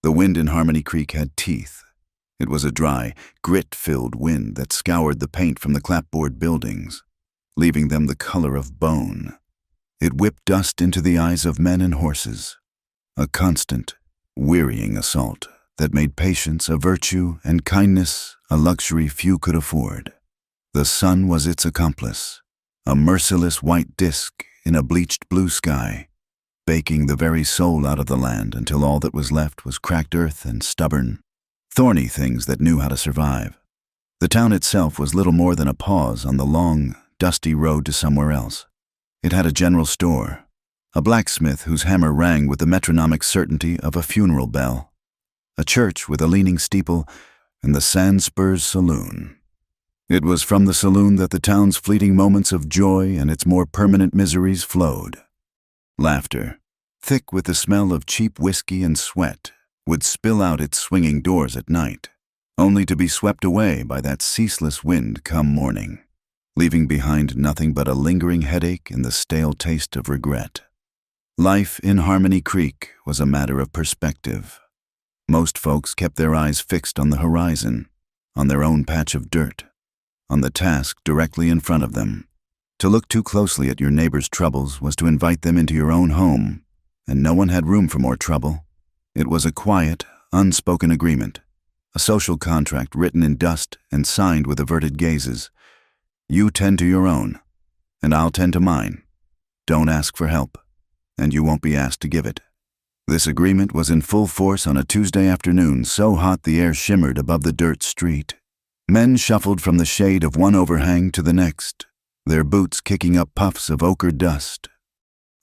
The wind in Harmony Creek had teeth. It was a dry, grit-filled wind that scoured the paint from the clapboard buildings, leaving them the color of bone. It whipped dust into the eyes of men and horses, a constant, wearying assault that made patience a virtue and kindness a luxury few could afford. The sun was its accomplice, a merciless white disk in a bleached blue sky, baking the very soul out of the land until all that was left was cracked earth and stubborn, thorny things that knew how to survive. The town itself was little more than a pause on the long, dusty road to somewhere else. It had a general store, a blacksmith whose hammer rang with the metronomic certainty of a funeral bell, a church with a leaning steeple, and the Sandspurs Saloon. It was from the saloon that the town's fleeting moments of joy and its more permanent miseries flowed. Laughter, thick with the smell of cheap whiskey and sweat, would spill out its swinging doors at night, only to be swept away by that ceaseless wind come morning, leaving behind nothing but a lingering headache and the stale taste of regret. Life in Harmony Creek was a matter of perspective. Most folks kept their eyes fixed on the horizon, on their own patch of dirt, on the task directly in front of them. To look too closely at your neighbor's troubles was to invite them into your own home, and no one had room for more trouble. It was a quiet, unspoken agreement, a social contract written in dust and signed with averted gazes. You tend to your own, and I'll tend to mine. Don't ask for help, and you won't be asked to give it. This agreement was in full force on a Tuesday afternoon, so hot the air shimmered above the dirt street. Men shuffled from the shade of one overhang to the next, their boots kicking up puffs of ochre dust.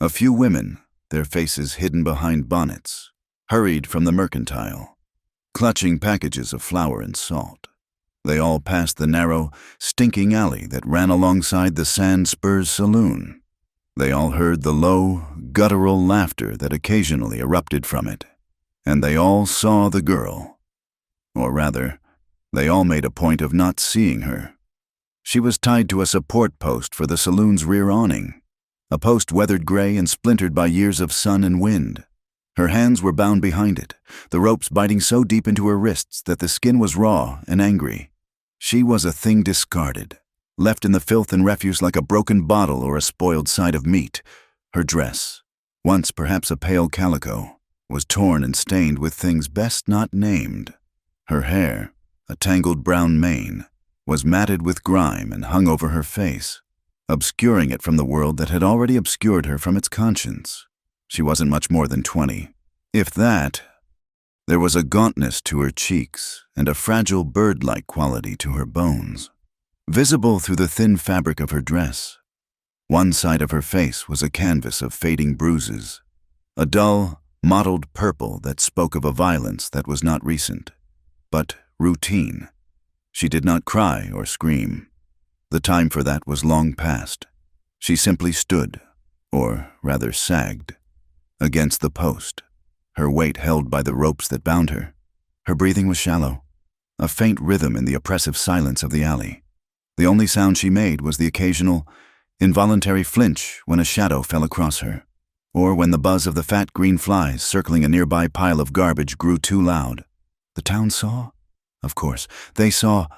A few women, their faces hidden behind bonnets, hurried from the mercantile, clutching packages of flour and salt. They all passed the narrow, stinking alley that ran alongside the Sandspurs Saloon. They all heard the low, guttural laughter that occasionally erupted from it, and they all saw the girl. Or rather, they all made a point of not seeing her. She was tied to a support post for the saloon's rear awning, a post weathered gray and splintered by years of sun and wind. Her hands were bound behind it, the ropes biting so deep into her wrists that the skin was raw and angry. She was a thing discarded, left in the filth and refuse like a broken bottle or a spoiled side of meat. Her dress, once perhaps a pale calico, was torn and stained with things best not named. Her hair, a tangled brown mane, was matted with grime and hung over her face, obscuring it from the world that had already obscured her from its conscience. She wasn't much more than 20, if that. There was a gauntness to her cheeks and a fragile bird-like quality to her bones, visible through the thin fabric of her dress. One side of her face was a canvas of fading bruises, a dull, mottled purple that spoke of a violence that was not recent, but routine. She did not cry or scream. The time for that was long past. She simply stood, or rather sagged, against the post, her weight held by the ropes that bound her. Her breathing was shallow, a faint rhythm in the oppressive silence of the alley. The only sound she made was the occasional, involuntary flinch when a shadow fell across her, or when the buzz of the fat green flies circling a nearby pile of garbage grew too loud. The town saw? Of course, they saw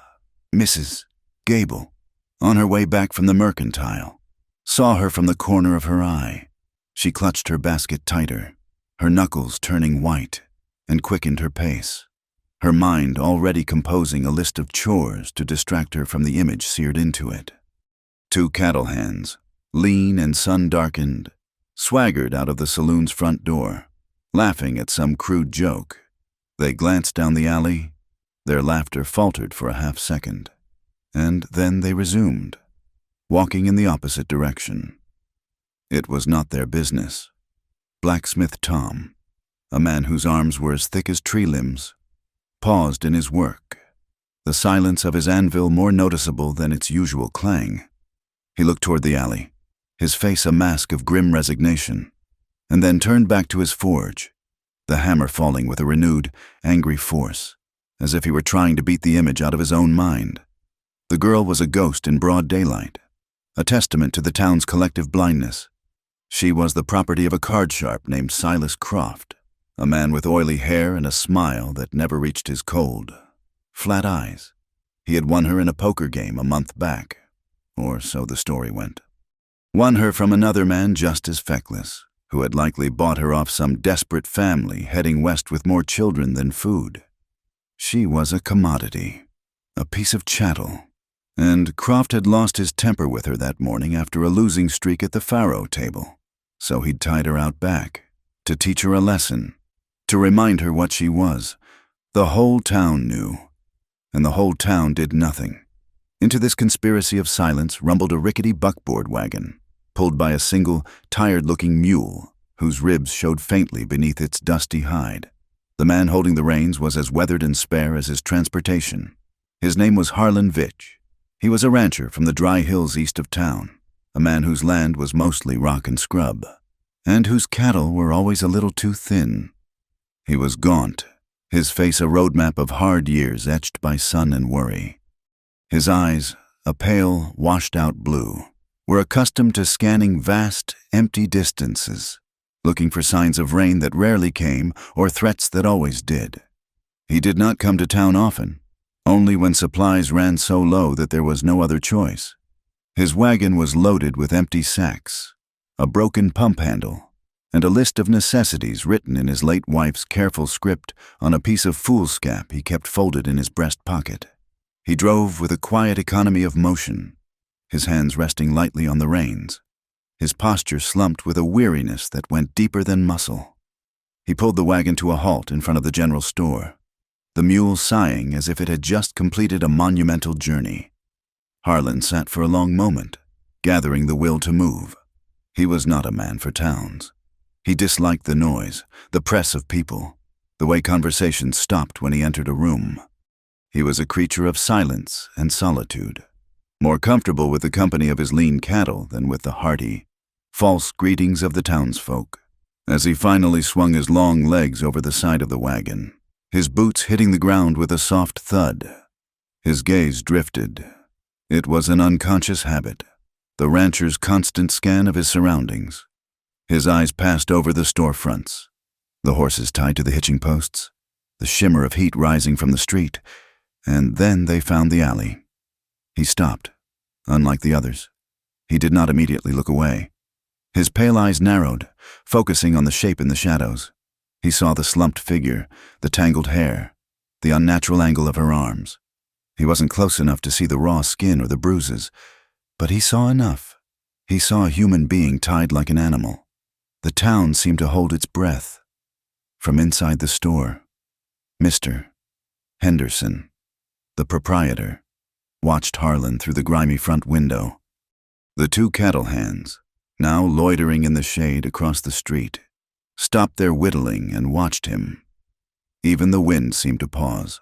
Mrs. Gable on her way back from the mercantile, saw her from the corner of her eye. She clutched her basket tighter, her knuckles turning white, and quickened her pace, her mind already composing a list of chores to distract her from the image seared into it. 2 cattle hands, lean and sun-darkened, swaggered out of the saloon's front door, laughing at some crude joke. They glanced down the alley. Their laughter faltered for a half-second, and then they resumed, walking in the opposite direction. It was not their business. Blacksmith Tom, a man whose arms were as thick as tree limbs, paused in his work, the silence of his anvil more noticeable than its usual clang. He looked toward the alley, his face a mask of grim resignation, and then turned back to his forge, the hammer falling with a renewed, angry force, as if he were trying to beat the image out of his own mind. The girl was a ghost in broad daylight, a testament to the town's collective blindness. She was the property of a card sharp named Silas Croft, A man with oily hair and a smile that never reached his cold, flat eyes. He had won her in a poker game a month back, or so the story went. Won her from another man just as feckless, who had likely bought her off some desperate family heading west with more children than food. She was a commodity, a piece of chattel, and Croft had lost his temper with her that morning after a losing streak at the faro table, so he'd tied her out back, to teach her a lesson, to remind her what she was. The whole town knew, and the whole town did nothing. Into this conspiracy of silence rumbled a rickety buckboard wagon, pulled by a single, tired-looking mule, whose ribs showed faintly beneath its dusty hide. The man holding the reins was as weathered and spare as his transportation. His name was Harlan Vitch. He was a rancher from the dry hills east of town, a man whose land was mostly rock and scrub, and whose cattle were always a little too thin. He was gaunt, his face a roadmap of hard years etched by sun and worry. His eyes, a pale, washed-out blue, were accustomed to scanning vast, empty distances, looking for signs of rain that rarely came or threats that always did. He did not come to town often, only when supplies ran so low that there was no other choice. His wagon was loaded with empty sacks, a broken pump handle, and a list of necessities written in his late wife's careful script on a piece of foolscap he kept folded in his breast pocket. He drove with a quiet economy of motion, his hands resting lightly on the reins, his posture slumped with a weariness that went deeper than muscle. He pulled the wagon to a halt in front of the general store, the mule sighing as if it had just completed a monumental journey. Harlan sat for a long moment, gathering the will to move. He was not a man for towns. He disliked the noise, the press of people, the way conversation stopped when he entered a room. He was a creature of silence and solitude, more comfortable with the company of his lean cattle than with the hearty, false greetings of the townsfolk. As he finally swung his long legs over the side of the wagon, his boots hitting the ground with a soft thud, his gaze drifted. It was an unconscious habit, the rancher's constant scan of his surroundings. His eyes passed over the storefronts, the horses tied to the hitching posts, the shimmer of heat rising from the street, and then they found the alley. He stopped. Unlike the others, he did not immediately look away. His pale eyes narrowed, focusing on the shape in the shadows. He saw the slumped figure, the tangled hair, the unnatural angle of her arms. He wasn't close enough to see the raw skin or the bruises, but he saw enough. He saw a human being tied like an animal. The town seemed to hold its breath. From inside the store, Mr. Henderson, the proprietor, watched Harlan through the grimy front window. The two cattle hands, now loitering in the shade across the street, stopped their whittling and watched him. Even the wind seemed to pause,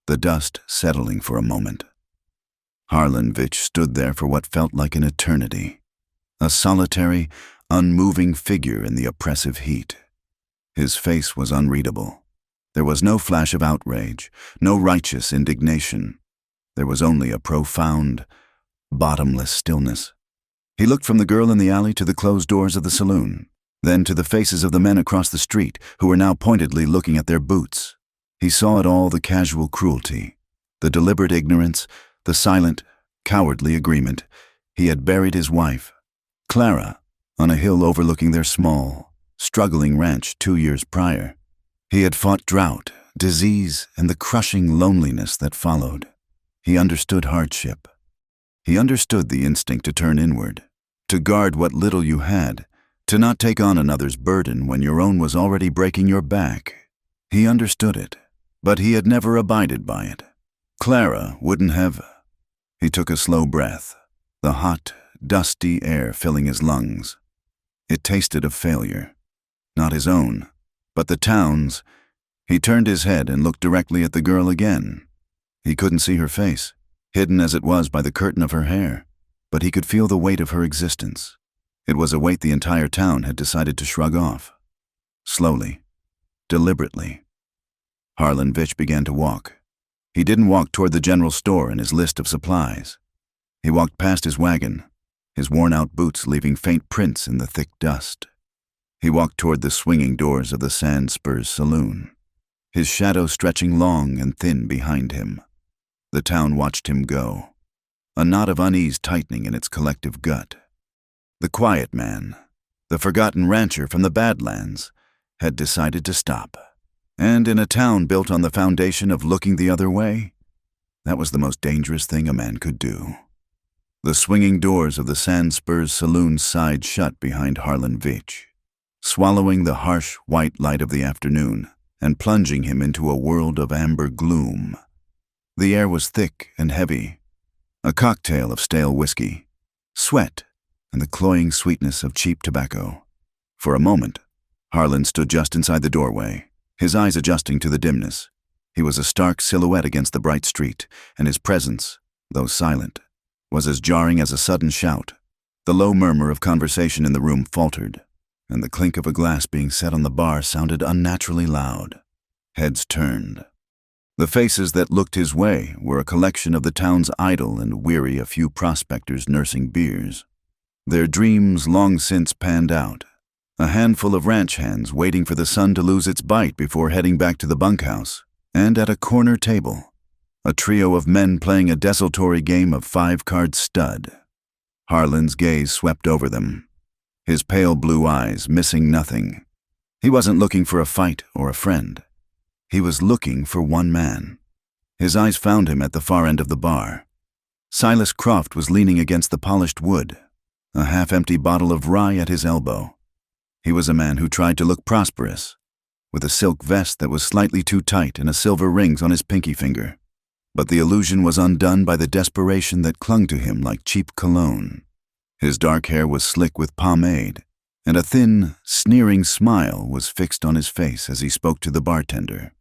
the dust settling for a moment. Harlan Vitch stood there for what felt like an eternity, a solitary, unmoving figure in the oppressive heat. His face was unreadable. There was no flash of outrage, no righteous indignation. There was only a profound, bottomless stillness. He looked from the girl in the alley to the closed doors of the saloon, then to the faces of the men across the street who were now pointedly looking at their boots. He saw it all, the casual cruelty, the deliberate ignorance, the silent, cowardly agreement. He had buried his wife, Clara, on a hill overlooking their small, struggling ranch 2 years prior. He had fought drought, disease, and the crushing loneliness that followed. He understood hardship. He understood the instinct to turn inward, to guard what little you had, to not take on another's burden when your own was already breaking your back. He understood it, but he had never abided by it. Clara wouldn't have. He took a slow breath, the hot, dusty air filling his lungs. It tasted of failure, not his own, but the town's. He turned his head and looked directly at the girl again. He couldn't see her face, hidden as it was by the curtain of her hair, but he could feel the weight of her existence. It was a weight the entire town had decided to shrug off. Slowly, deliberately, Harlan Vitch began to walk. He didn't walk toward the general store and his list of supplies. He walked past his wagon, his worn-out boots leaving faint prints in the thick dust. He walked toward the swinging doors of the Sand Spurs saloon, his shadow stretching long and thin behind him. The town watched him go, a knot of unease tightening in its collective gut. The quiet man, the forgotten rancher from the Badlands, had decided to stop. And in a town built on the foundation of looking the other way, that was the most dangerous thing a man could do. The swinging doors of the Sand Spurs saloon sighed shut behind Harlan Veitch, swallowing the harsh white light of the afternoon and plunging him into a world of amber gloom. The air was thick and heavy, a cocktail of stale whiskey, sweat, and the cloying sweetness of cheap tobacco. For a moment, Harlan stood just inside the doorway, his eyes adjusting to the dimness. He was a stark silhouette against the bright street, and his presence, though silent, was as jarring as a sudden shout. The low murmur of conversation in the room faltered, and the clink of a glass being set on the bar sounded unnaturally loud. Heads turned. The faces that looked his way were a collection of the town's idle and weary a few prospectors nursing beers. Their dreams long since panned out. A handful of ranch hands waiting for the sun to lose its bite before heading back to the bunkhouse, and at a corner table, a trio of men playing a desultory game of five-card stud. Harlan's gaze swept over them, his pale blue eyes missing nothing. He wasn't looking for a fight or a friend. He was looking for one man. His eyes found him at the far end of the bar. Silas Croft was leaning against the polished wood, a half-empty bottle of rye at his elbow. He was a man who tried to look prosperous, with a silk vest that was slightly too tight and a silver ring on his pinky finger. But the illusion was undone by the desperation that clung to him like cheap cologne. His dark hair was slick with pomade, and a thin, sneering smile was fixed on his face as he spoke to the bartender,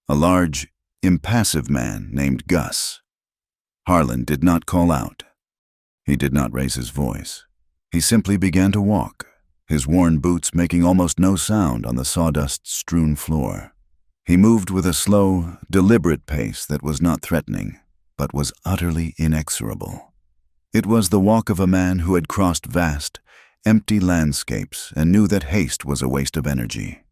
a large, impassive man named Gus. Harlan did not call out. He did not raise his voice. He simply began to walk, his worn boots making almost no sound on the sawdust-strewn floor. He moved with a slow, deliberate pace that was not threatening, but was utterly inexorable. It was the walk of a man who had crossed vast, empty landscapes and knew that haste was a waste of energy.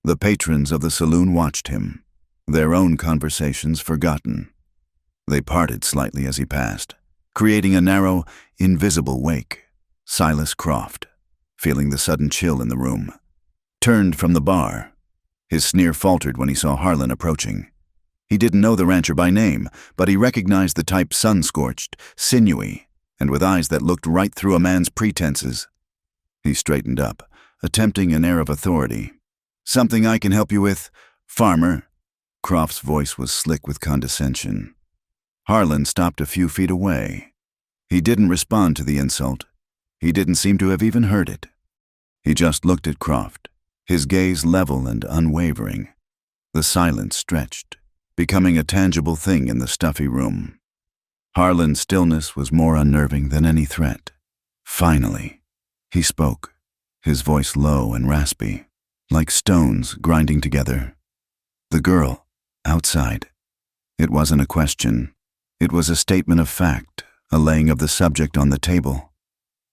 The patrons of the saloon watched him, their own conversations forgotten. They parted slightly as he passed, creating a narrow, invisible wake. Silas Croft, feeling the sudden chill in the room, turned from the bar. His sneer faltered when he saw Harlan approaching. He didn't know the rancher by name, but he recognized the type sun-scorched, sinewy, and with eyes that looked right through a man's pretenses. He straightened up, attempting an air of authority. "Something I can help you with, farmer?" Croft's voice was slick with condescension. Harlan stopped a few feet away. He didn't respond to the insult. He didn't seem to have even heard it. He just looked at Croft, his gaze level and unwavering. The silence stretched, becoming a tangible thing in the stuffy room. Harlan's stillness was more unnerving than any threat. Finally, he spoke, his voice low and raspy, like stones grinding together. "The girl, outside." It wasn't a question. It was a statement of fact, a laying of the subject on the table.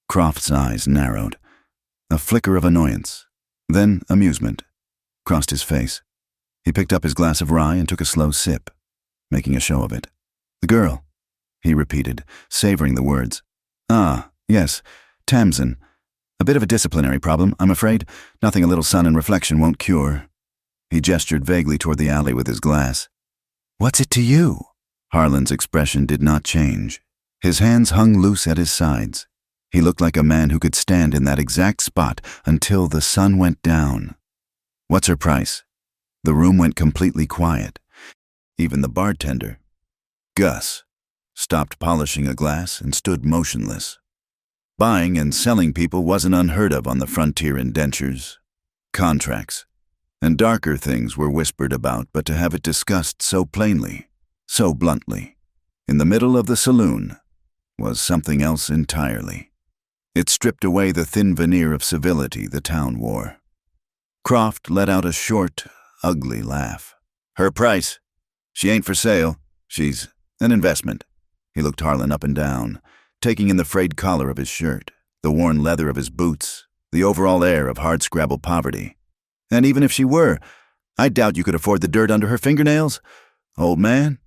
Croft's eyes narrowed. A flicker of annoyance, then amusement, crossed his face. He picked up his glass of rye and took a slow sip, making a show of it. "The girl," he repeated, savoring the words. "Ah, yes, Tamsin. A bit of a disciplinary problem, I'm afraid. Nothing a little sun and reflection won't cure." He gestured vaguely toward the alley with his glass. "What's it to you?" Harlan's expression did not change. His hands hung loose at his sides. He looked like a man who could stand in that exact spot until the sun went down. "What's her price?" The room went completely quiet. Even the bartender, Gus, stopped polishing a glass and stood motionless. Buying and selling people wasn't unheard of on the frontier in dentures. Contracts and darker things were whispered about, but to have it discussed so plainly, so bluntly, in the middle of the saloon, was something else entirely. It stripped away the thin veneer of civility the town wore. Croft let out a short, ugly laugh. "Her price? She ain't for sale. She's an investment." He looked Harlan up and down, taking in the frayed collar of his shirt, the worn leather of his boots, the overall air of hardscrabble poverty. And even if she were, I doubt you could afford the dirt under her fingernails, old man.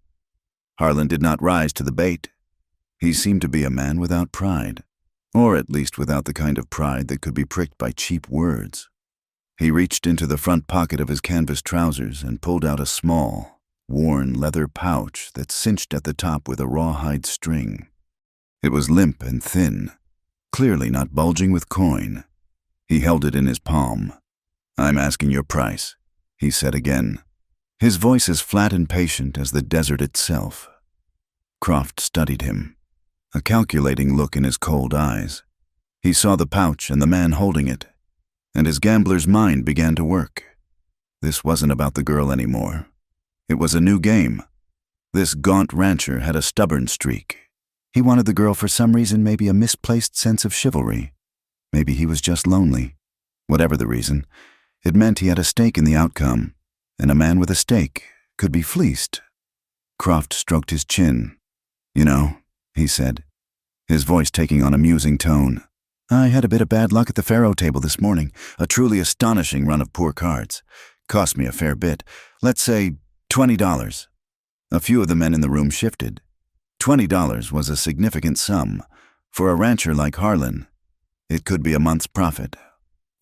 Harlan did not rise to the bait. He seemed to be a man without pride, or at least without the kind of pride that could be pricked by cheap words. He reached into the front pocket of his canvas trousers and pulled out a small, worn leather pouch that cinched at the top with a rawhide string. It was limp and thin, clearly not bulging with coin. He held it in his palm. "I'm asking your price," he said again, his voice as flat and patient as the desert itself. Croft studied him, a calculating look in his cold eyes. He saw the pouch and the man holding it, and his gambler's mind began to work. This wasn't about the girl anymore. It was a new game. This gaunt rancher had a stubborn streak. He wanted the girl for some reason, maybe a misplaced sense of chivalry. Maybe he was just lonely. Whatever the reason, it meant he had a stake in the outcome, and a man with a stake could be fleeced. Croft stroked his chin. "You know," he said, his voice taking on a musing tone, "I had a bit of bad luck at the faro table this morning, a truly astonishing run of poor cards. Cost me a fair bit, let's say $20. A few of the men in the room shifted. $20 was a significant sum. For a rancher like Harlan, it could be a month's profit,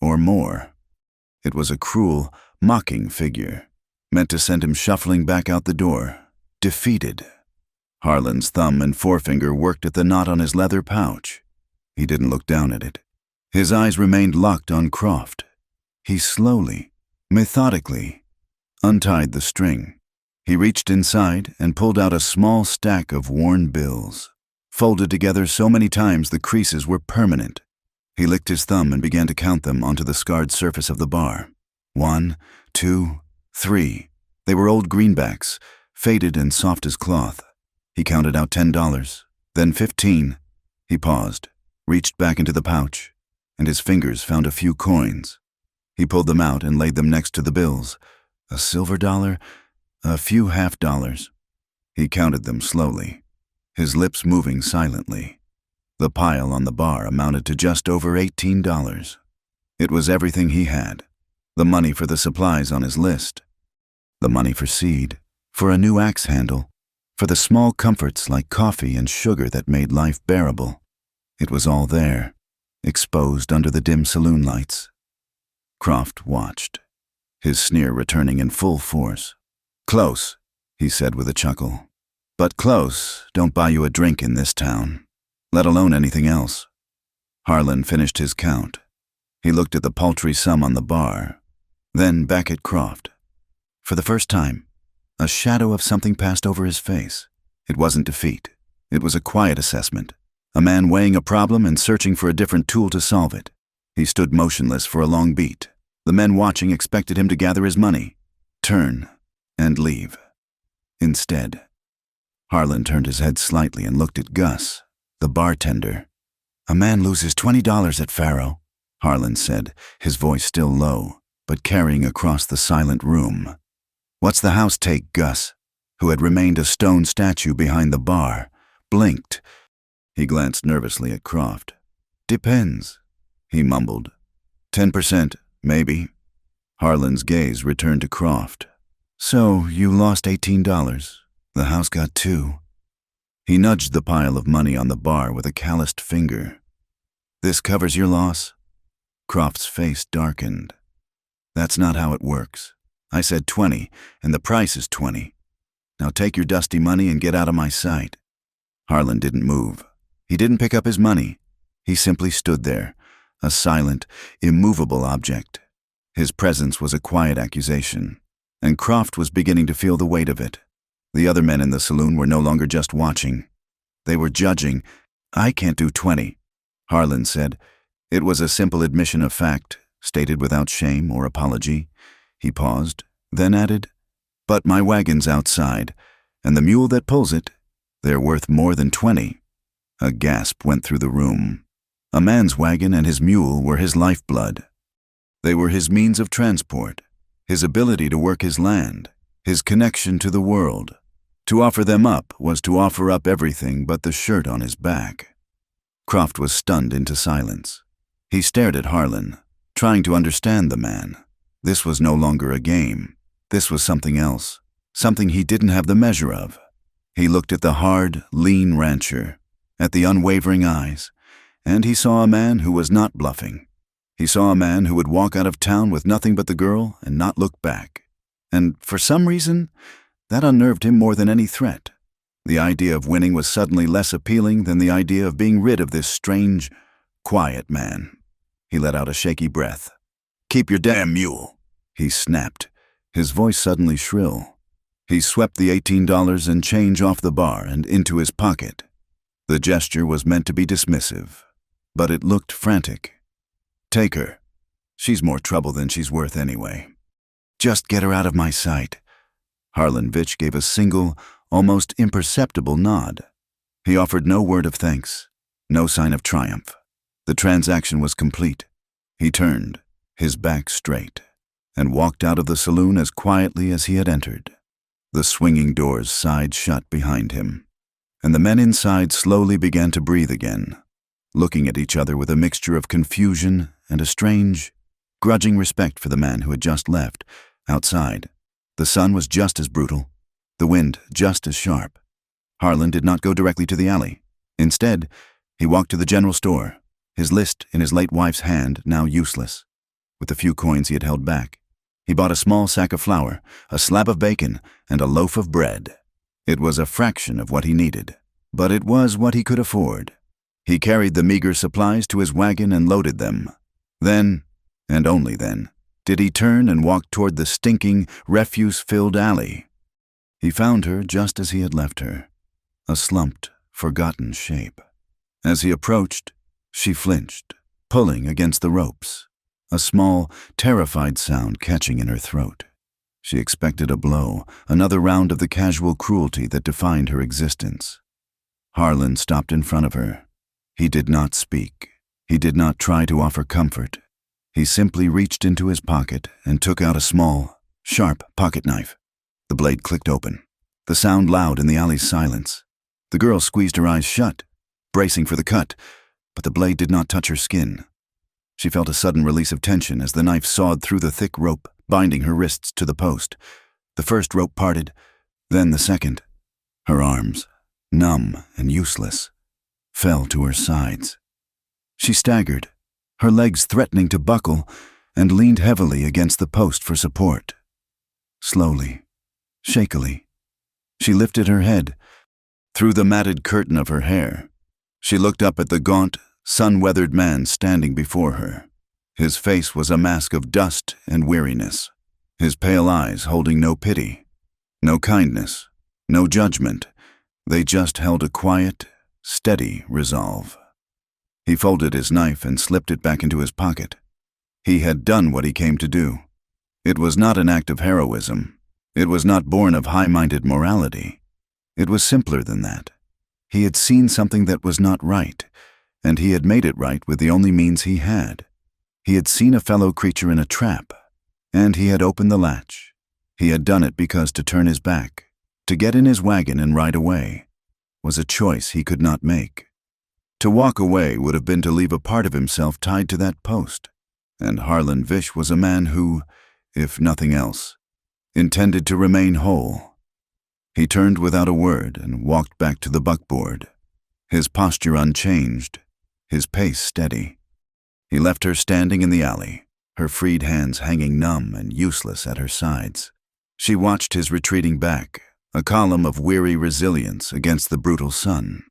or more. It was a cruel, mocking figure, meant to send him shuffling back out the door, defeated. Harlan's thumb and forefinger worked at the knot on his leather pouch. He didn't look down at it. His eyes remained locked on Croft. He slowly, methodically, untied the string. He reached inside and pulled out a small stack of worn bills, folded together so many times the creases were permanent. He licked his thumb and began to count them onto the scarred surface of the bar. 1, 2, 3. They were old greenbacks, faded and soft as cloth. He counted out $10, then 15. He paused, reached back into the pouch, and his fingers found a few coins. He pulled them out and laid them next to the bills. A silver dollar, a few half-dollars. He counted them slowly, his lips moving silently. The pile on the bar amounted to just over $18. It was everything he had. The money for the supplies on his list. The money for seed, for a new axe handle, for the small comforts like coffee and sugar that made life bearable. It was all there, exposed under the dim saloon lights. Croft watched, his sneer returning in full force. "Close," he said with a chuckle. "But close don't buy you a drink in this town, let alone anything else." Harlan finished his count. He looked at the paltry sum on the bar, then back at Croft. For the first time, a shadow of something passed over his face. It wasn't defeat. It was a quiet assessment, a man weighing a problem and searching for a different tool to solve it. He stood motionless for a long beat. The men watching expected him to gather his money, turn, and leave. Instead, Harlan turned his head slightly and looked at Gus, the bartender. "A man loses $20 at faro," Harlan said, his voice still low, but carrying across the silent room. "What's the house take, Gus?" Who had remained a stone statue behind the bar, blinked. He glanced nervously at Croft. "Depends," he mumbled. 10%, maybe." Harlan's gaze returned to Croft. "So you lost $18. The house got 2. He nudged the pile of money on the bar with a calloused finger. "This covers your loss?" Croft's face darkened. "That's not how it works. I said 20, and the price is 20. Now take your dusty money and get out of my sight." Harlan didn't move. He didn't pick up his money. He simply stood there, a silent, immovable object. His presence was a quiet accusation, and Croft was beginning to feel the weight of it. The other men in the saloon were no longer just watching. They were judging. "I can't do 20, Harlan said. It was a simple admission of fact, stated without shame or apology. He paused, then added, "But my wagon's outside, and the mule that pulls it, they're worth more than 20. A gasp went through the room. A man's wagon and his mule were his lifeblood. They were his means of transport, his ability to work his land, his connection to the world. To offer them up was to offer up everything but the shirt on his back. Croft was stunned into silence. He stared at Harlan, trying to understand the man. This was no longer a game. This was something else, something he didn't have the measure of. He looked at the hard, lean rancher, at the unwavering eyes, and he saw a man who was not bluffing. He saw a man who would walk out of town with nothing but the girl and not look back. And for some reason, that unnerved him more than any threat. The idea of winning was suddenly less appealing than the idea of being rid of this strange, quiet man. He let out a shaky breath. "Keep your damn mule," he snapped, his voice suddenly shrill. He swept the $18 and change off the bar and into his pocket. The gesture was meant to be dismissive, but it looked frantic. "Take her. She's more trouble than she's worth anyway. Just get her out of my sight." Harlan Vitch gave a single, almost imperceptible nod. He offered no word of thanks, no sign of triumph. The transaction was complete. He turned, his back straight, and walked out of the saloon as quietly as he had entered. The swinging doors sighed shut behind him, and the men inside slowly began to breathe again, looking at each other with a mixture of confusion and a strange, grudging respect for the man who had just left. Outside, the sun was just as brutal, the wind just as sharp. Harlan did not go directly to the alley. Instead, he walked to the general store, his list in his late wife's hand now useless. With the few coins he had held back, he bought a small sack of flour, a slab of bacon, and a loaf of bread. It was a fraction of what he needed, but it was what he could afford. He carried the meager supplies to his wagon and loaded them. Then, and only then, did he turn and walk toward the stinking, refuse-filled alley. He found her just as he had left her, a slumped, forgotten shape. As he approached, she flinched, pulling against the ropes, a small, terrified sound catching in her throat. She expected a blow, another round of the casual cruelty that defined her existence. Harlan stopped in front of her. He did not speak. He did not try to offer comfort. He simply reached into his pocket and took out a small, sharp pocket knife. The blade clicked open, the sound loud in the alley's silence. The girl squeezed her eyes shut, bracing for the cut, but the blade did not touch her skin. She felt a sudden release of tension as the knife sawed through the thick rope, binding her wrists to the post. The first rope parted, then the second. Her arms, numb and useless, fell to her sides. She staggered, her legs threatening to buckle, and leaned heavily against the post for support. Slowly, shakily, she lifted her head. Through the matted curtain of her hair, she looked up at the gaunt, sun-weathered man standing before her. His face was a mask of dust and weariness, his pale eyes holding no pity, no kindness, no judgment. They just held a quiet, steady resolve. He folded his knife and slipped it back into his pocket. He had done what he came to do. It was not an act of heroism. It was not born of high-minded morality. It was simpler than that. He had seen something that was not right, and he had made it right with the only means he had. He had seen a fellow creature in a trap, and he had opened the latch. He had done it because to turn his back, to get in his wagon and ride away, was a choice he could not make. To walk away would have been to leave a part of himself tied to that post, and Harlan Vitch was a man who, if nothing else, intended to remain whole. He turned without a word and walked back to the buckboard, his posture unchanged, his pace steady. He left her standing in the alley, her freed hands hanging numb and useless at her sides. She watched his retreating back, a column of weary resilience against the brutal sun.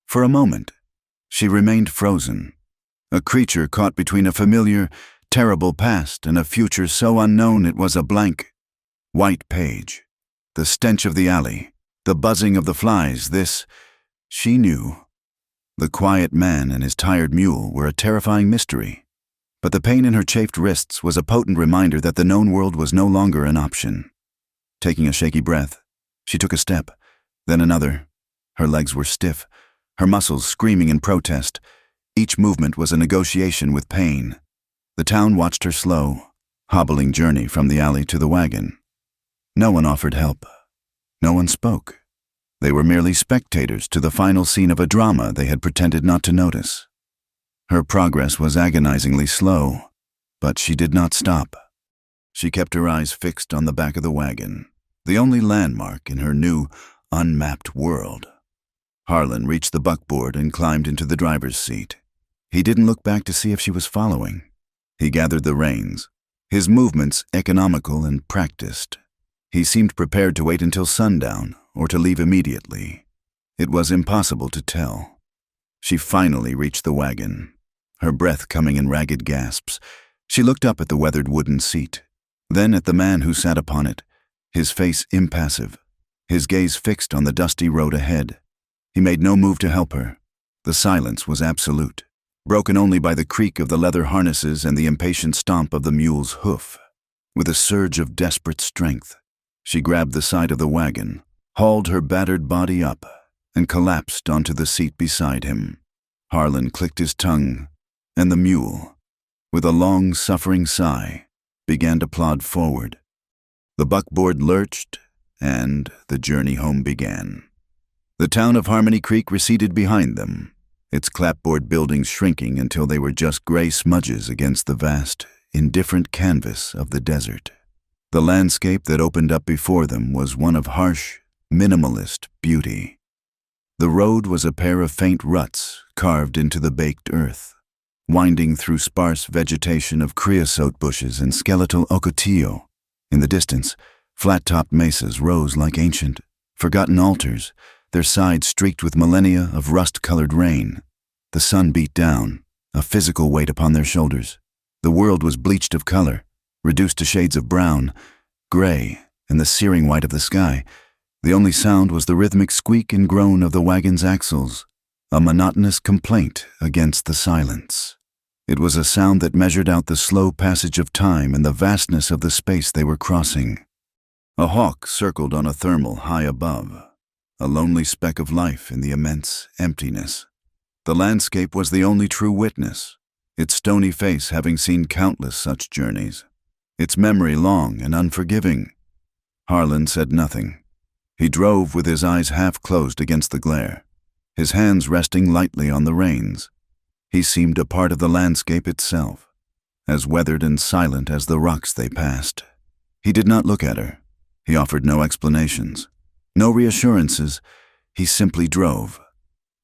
For a moment, she remained frozen, a creature caught between a familiar, terrible past and a future so unknown it was a blank, white page. The stench of the alley, the buzzing of the flies, this, she knew. The quiet man and his tired mule were a terrifying mystery, but the pain in her chafed wrists was a potent reminder that the known world was no longer an option. Taking a shaky breath, she took a step, then another. Her legs were stiff, her muscles screaming in protest. Each movement was a negotiation with pain. The town watched her slow, hobbling journey from the alley to the wagon. No one offered help. No one spoke. They were merely spectators to the final scene of a drama they had pretended not to notice. Her progress was agonizingly slow, but she did not stop. She kept her eyes fixed on the back of the wagon, the only landmark in her new, unmapped world. Harlan reached the buckboard and climbed into the driver's seat. He didn't look back to see if she was following. He gathered the reins, his movements economical and practiced. He seemed prepared to wait until sundown or to leave immediately. It was impossible to tell. She finally reached the wagon, her breath coming in ragged gasps. She looked up at the weathered wooden seat, then at the man who sat upon it, his face impassive, his gaze fixed on the dusty road ahead. He made no move to help her. The silence was absolute, broken only by the creak of the leather harnesses and the impatient stomp of the mule's hoof. With a surge of desperate strength, she grabbed the side of the wagon, hauled her battered body up, and collapsed onto the seat beside him. Harlan clicked his tongue, and the mule, with a long, suffering sigh, began to plod forward. The buckboard lurched, and the journey home began. The town of Harmony Creek receded behind them, its clapboard buildings shrinking until they were just gray smudges against the vast, indifferent canvas of the desert. The landscape that opened up before them was one of harsh, minimalist beauty. The road was a pair of faint ruts carved into the baked earth, winding through sparse vegetation of creosote bushes and skeletal ocotillo. In the distance, flat-topped mesas rose like ancient, forgotten altars, their sides streaked with millennia of rust-colored rain. The sun beat down, a physical weight upon their shoulders. The world was bleached of color, reduced to shades of brown, gray, and the searing white of the sky. The only sound was the rhythmic squeak and groan of the wagon's axles, a monotonous complaint against the silence. It was a sound that measured out the slow passage of time and the vastness of the space they were crossing. A hawk circled on a thermal high above, a lonely speck of life in the immense emptiness. The landscape was the only true witness, its stony face having seen countless such journeys, its memory long and unforgiving. Harlan said nothing. He drove with his eyes half closed against the glare, his hands resting lightly on the reins. He seemed a part of the landscape itself, as weathered and silent as the rocks they passed. He did not look at her. He offered no explanations, no reassurances. He simply drove.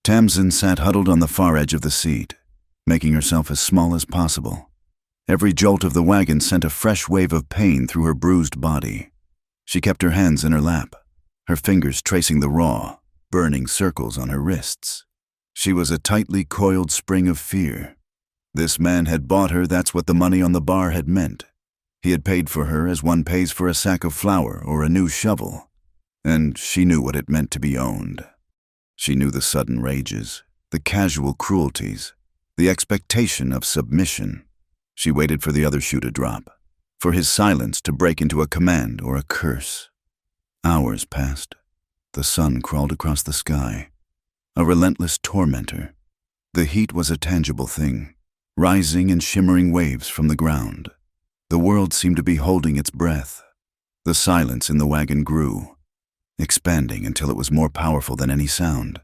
Tamsin sat huddled on the far edge of the seat, making herself as small as possible. Every jolt of the wagon sent a fresh wave of pain through her bruised body. She kept her hands in her lap, her fingers tracing the raw, burning circles on her wrists. She was a tightly coiled spring of fear. This man had bought her, that's what the money on the bar had meant. He had paid for her as one pays for a sack of flour or a new shovel, and she knew what it meant to be owned. She knew the sudden rages, the casual cruelties, the expectation of submission. She waited for the other shoe to drop, for his silence to break into a command or a curse. Hours passed. The sun crawled across the sky, a relentless tormentor. The heat was a tangible thing, rising in shimmering waves from the ground. The world seemed to be holding its breath. The silence in the wagon grew, expanding until it was more powerful than any sound.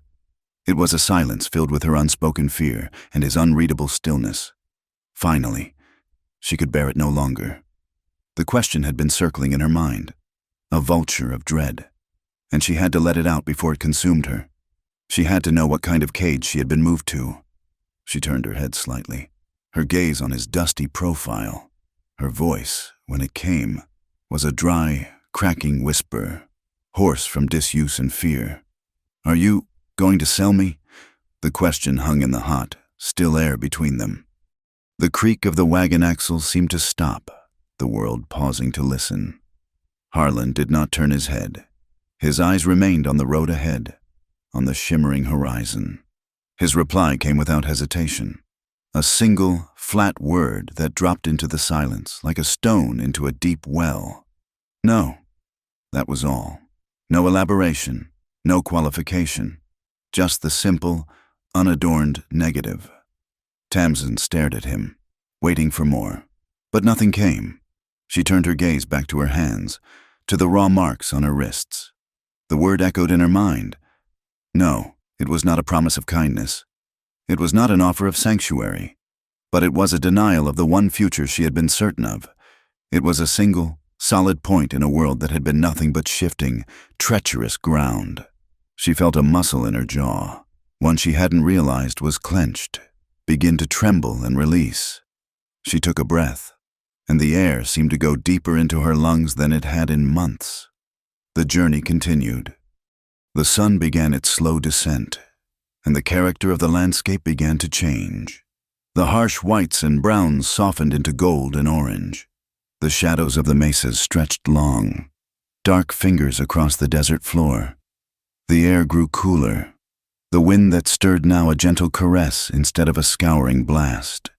It was a silence filled with her unspoken fear and his unreadable stillness. Finally, she could bear it no longer. The question had been circling in her mind, a vulture of dread, and she had to let it out before it consumed her. She had to know what kind of cage she had been moved to. She turned her head slightly, her gaze on his dusty profile. Her voice, when it came, was a dry, cracking whisper, hoarse from disuse and fear. "Are you going to sell me?" The question hung in the hot, still air between them. The creak of the wagon axles seemed to stop, the world pausing to listen. Harlan did not turn his head. His eyes remained on the road ahead, on the shimmering horizon. His reply came without hesitation, a single, flat word that dropped into the silence like a stone into a deep well. No, that was all. No elaboration, no qualification, just the simple, unadorned negative. Tamsin stared at him, waiting for more, but nothing came. She turned her gaze back to her hands, to the raw marks on her wrists. The word echoed in her mind. No, it was not a promise of kindness. It was not an offer of sanctuary, but it was a denial of the one future she had been certain of. It was a single, solid point in a world that had been nothing but shifting, treacherous ground. She felt a muscle in her jaw, one she hadn't realized was clenched, begin to tremble and release. She took a breath, and the air seemed to go deeper into her lungs than it had in months. The journey continued. The sun began its slow descent, and the character of the landscape began to change. The harsh whites and browns softened into gold and orange. The shadows of the mesas stretched long, dark fingers across the desert floor. The air grew cooler, the wind that stirred now a gentle caress instead of a scouring blast.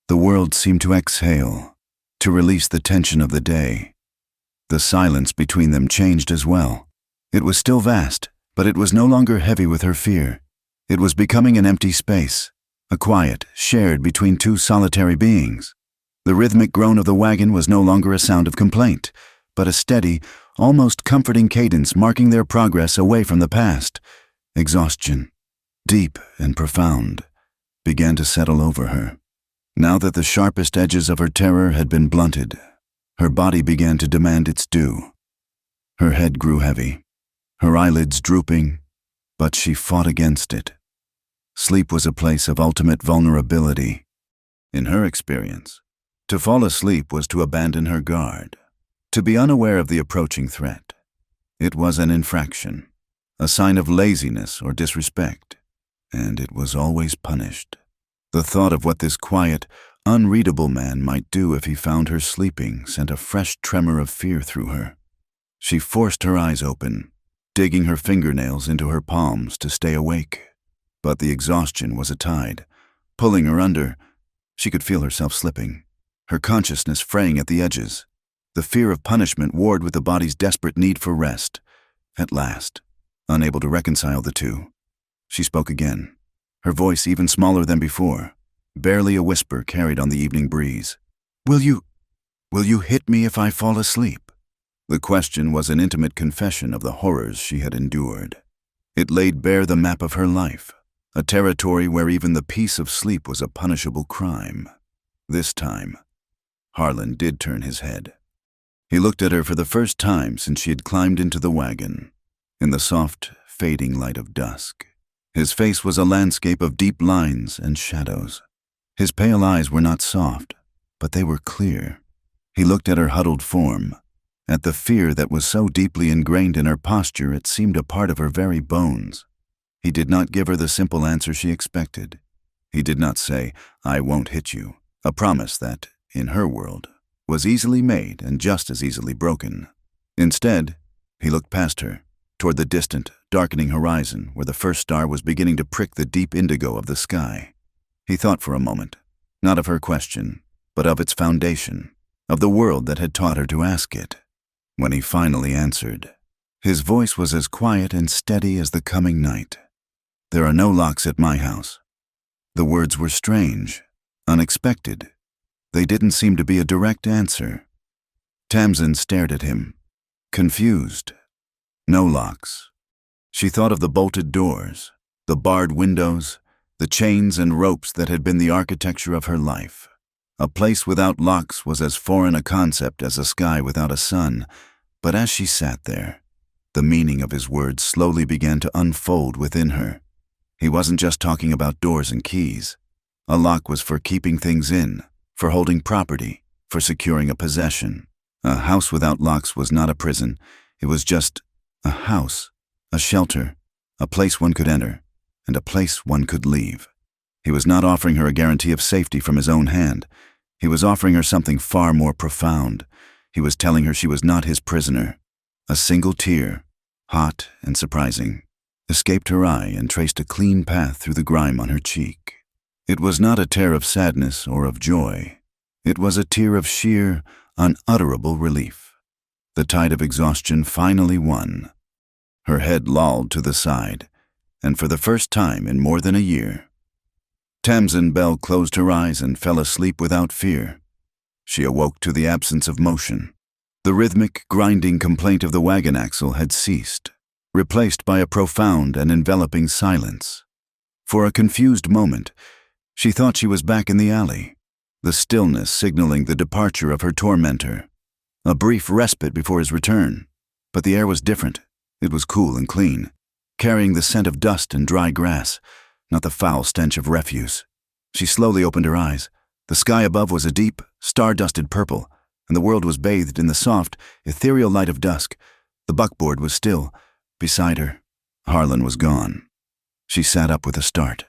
The world seemed to exhale, to release the tension of the day. The silence between them changed as well. It was still vast, but it was no longer heavy with her fear. It was becoming an empty space, a quiet, shared between two solitary beings. The rhythmic groan of the wagon was no longer a sound of complaint, but a steady, almost comforting cadence marking their progress away from the past. Exhaustion, deep and profound, began to settle over her. Now that the sharpest edges of her terror had been blunted, her body began to demand its due. Her head grew heavy, her eyelids drooping, but she fought against it. Sleep was a place of ultimate vulnerability. In her experience, to fall asleep was to abandon her guard, to be unaware of the approaching threat. It was an infraction, a sign of laziness or disrespect, and it was always punished. The thought of what this quiet, unreadable man might do if he found her sleeping sent a fresh tremor of fear through her. She forced her eyes open, digging her fingernails into her palms to stay awake. But the exhaustion was a tide, pulling her under. She could feel herself slipping, her consciousness fraying at the edges. The fear of punishment warred with the body's desperate need for rest. At last, unable to reconcile the two, she spoke again, her voice even smaller than before, barely a whisper carried on the evening breeze. Will you hit me if I fall asleep?" The question was an intimate confession of the horrors she had endured. It laid bare the map of her life, a territory where even the peace of sleep was a punishable crime. This time, Harlan did turn his head. He looked at her for the first time since she had climbed into the wagon, in the soft, fading light of dusk. His face was a landscape of deep lines and shadows. His pale eyes were not soft, but they were clear. He looked at her huddled form, at the fear that was so deeply ingrained in her posture it seemed a part of her very bones. He did not give her the simple answer she expected. He did not say, "I won't hit you," a promise that, in her world, was easily made and just as easily broken. Instead, he looked past her, toward the distant, darkening horizon where the first star was beginning to prick the deep indigo of the sky. He thought for a moment, not of her question, but of its foundation, of the world that had taught her to ask it. When he finally answered, his voice was as quiet and steady as the coming night. "There are no locks at my house." The words were strange, unexpected. They didn't seem to be a direct answer. Tamsin stared at him, confused. No locks. She thought of the bolted doors, the barred windows, the chains and ropes that had been the architecture of her life. A place without locks was as foreign a concept as a sky without a sun, but as she sat there, the meaning of his words slowly began to unfold within her. He wasn't just talking about doors and keys. A lock was for keeping things in, for holding property, for securing a possession. A house without locks was not a prison. It was just a house, a shelter, a place one could enter, and a place one could leave. He was not offering her a guarantee of safety from his own hand. He was offering her something far more profound. He was telling her she was not his prisoner. A single tear, hot and surprising, escaped her eye and traced a clean path through the grime on her cheek. It was not a tear of sadness or of joy. It was a tear of sheer, unutterable relief. The tide of exhaustion finally won. Her head lolled to the side, and for the first time in more than a year, Tamsin Bell closed her eyes and fell asleep without fear. She awoke to the absence of motion. The rhythmic, grinding complaint of the wagon axle had ceased, replaced by a profound and enveloping silence. For a confused moment, she thought she was back in the alley, the stillness signaling the departure of her tormentor. A brief respite before his return, but the air was different. It was cool and clean, carrying the scent of dust and dry grass, not the foul stench of refuse. She slowly opened her eyes. The sky above was a deep, star-dusted purple, and the world was bathed in the soft, ethereal light of dusk. The buckboard was still. Beside her, Harlan was gone. She sat up with a start,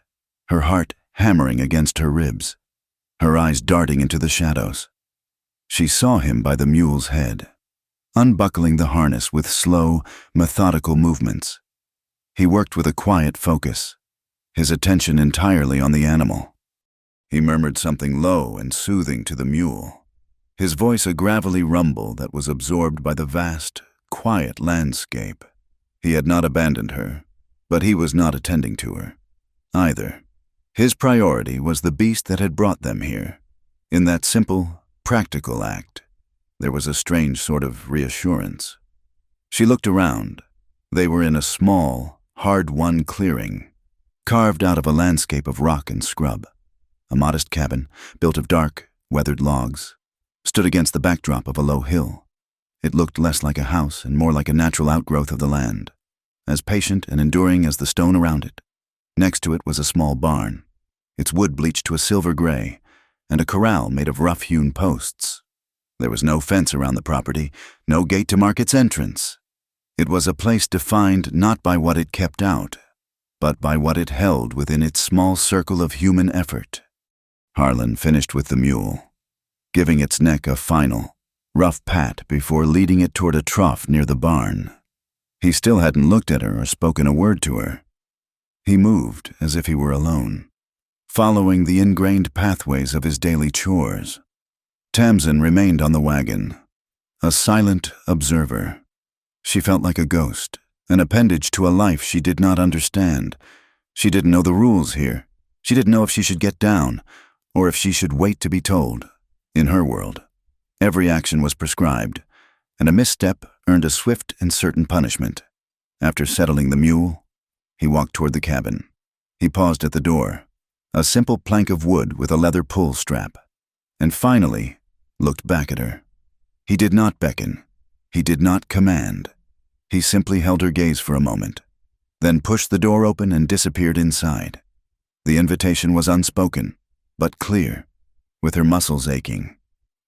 her heart hammering against her ribs, her eyes darting into the shadows. She saw him by the mule's head, unbuckling the harness with slow, methodical movements. He worked with a quiet focus, his attention entirely on the animal. He murmured something low and soothing to the mule, his voice a gravelly rumble that was absorbed by the vast, quiet landscape. He had not abandoned her, but he was not attending to her, either. His priority was the beast that had brought them here. In that simple, practical act, there was a strange sort of reassurance. She looked around. They were in a small, hard-won clearing, carved out of a landscape of rock and scrub. A modest cabin, built of dark, weathered logs, stood against the backdrop of a low hill. It looked less like a house and more like a natural outgrowth of the land, as patient and enduring as the stone around it. Next to it was a small barn, its wood bleached to a silver gray, and a corral made of rough-hewn posts. There was no fence around the property, no gate to mark its entrance. It was a place defined not by what it kept out, but by what it held within its small circle of human effort. Harlan finished with the mule, giving its neck a final, rough pat before leading it toward a trough near the barn. He still hadn't looked at her or spoken a word to her. He moved as if he were alone, following the ingrained pathways of his daily chores. Tamsin remained on the wagon, a silent observer. She felt like a ghost, an appendage to a life she did not understand. She didn't know the rules here. She didn't know if she should get down, or if she should wait to be told. In her world, every action was prescribed, and a misstep earned a swift and certain punishment. After settling the mule, he walked toward the cabin. He paused at the door, a simple plank of wood with a leather pull strap, and finally looked back at her. He did not beckon. He did not command. He simply held her gaze for a moment, then pushed the door open and disappeared inside. The invitation was unspoken, but clear. With her muscles aching,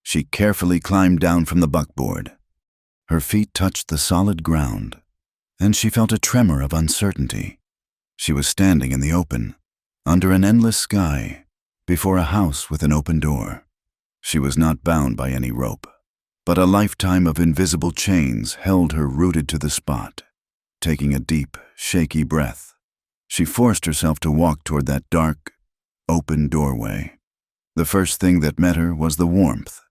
she carefully climbed down from the buckboard. Her feet touched the solid ground, and she felt a tremor of uncertainty. She was standing in the open, under an endless sky, before a house with an open door. She was not bound by any rope, but a lifetime of invisible chains held her rooted to the spot. Taking a deep, shaky breath, she forced herself to walk toward that dark, open doorway. The first thing that met her was the warmth.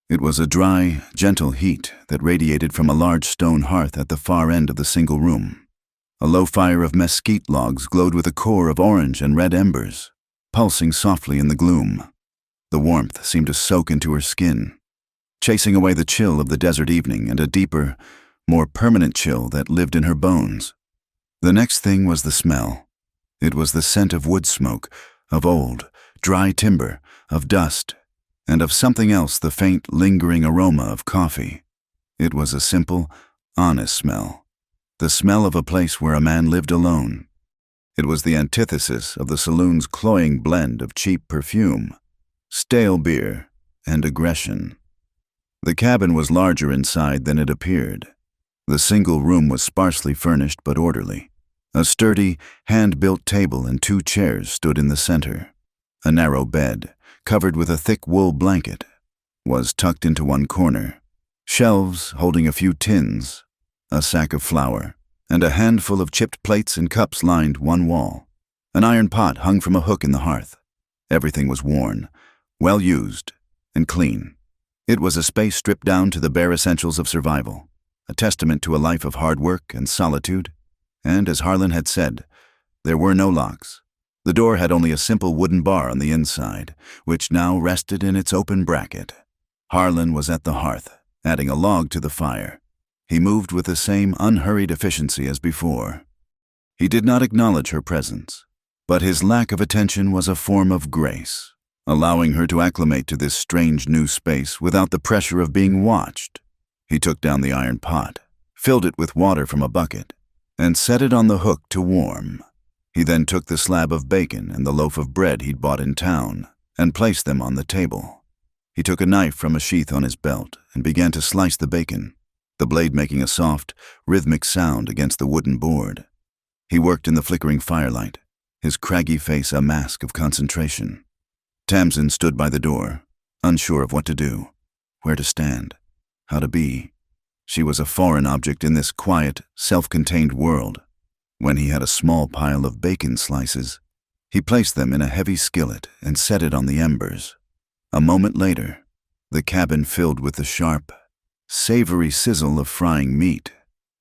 It was a dry, gentle heat that radiated from a large stone hearth at the far end of the single room. A low fire of mesquite logs glowed with a core of orange and red embers, pulsing softly in the gloom. The warmth seemed to soak into her skin, chasing away the chill of the desert evening and a deeper, more permanent chill that lived in her bones. The next thing was the smell. It was the scent of wood smoke, of old, dry timber, of dust, and of something else, the faint, lingering aroma of coffee. It was a simple, honest smell, the smell of a place where a man lived alone. It was the antithesis of the saloon's cloying blend of cheap perfume, stale beer, and aggression. The cabin was larger inside than it appeared. The single room was sparsely furnished but orderly. A sturdy, hand-built table and 2 chairs stood in the center. A narrow bed, covered with a thick wool blanket, was tucked into one corner. Shelves holding a few tins, a sack of flour, and a handful of chipped plates and cups lined one wall. An iron pot hung from a hook in the hearth. Everything was worn, well used, and clean. It was a space stripped down to the bare essentials of survival, a testament to a life of hard work and solitude. And as Harlan had said, there were no locks. The door had only a simple wooden bar on the inside, which now rested in its open bracket. Harlan was at the hearth, adding a log to the fire. He moved with the same unhurried efficiency as before. He did not acknowledge her presence, But his lack of attention was a form of grace, allowing her to acclimate to this strange new space without the pressure of being watched. He took down the iron pot, filled it with water from a bucket, and set it on the hook to warm. He then took the slab of bacon and the loaf of bread he'd bought in town and placed them on the table. He took a knife from a sheath on his belt and began to slice the bacon, the blade making a soft, rhythmic sound against the wooden board. He worked in the flickering firelight, his craggy face a mask of concentration. Tamsin stood by the door, unsure of what to do, where to stand, how to be. She was a foreign object in this quiet, self-contained world. When he had a small pile of bacon slices, he placed them in a heavy skillet and set it on the embers. A moment later, the cabin filled with the sharp, savory sizzle of frying meat.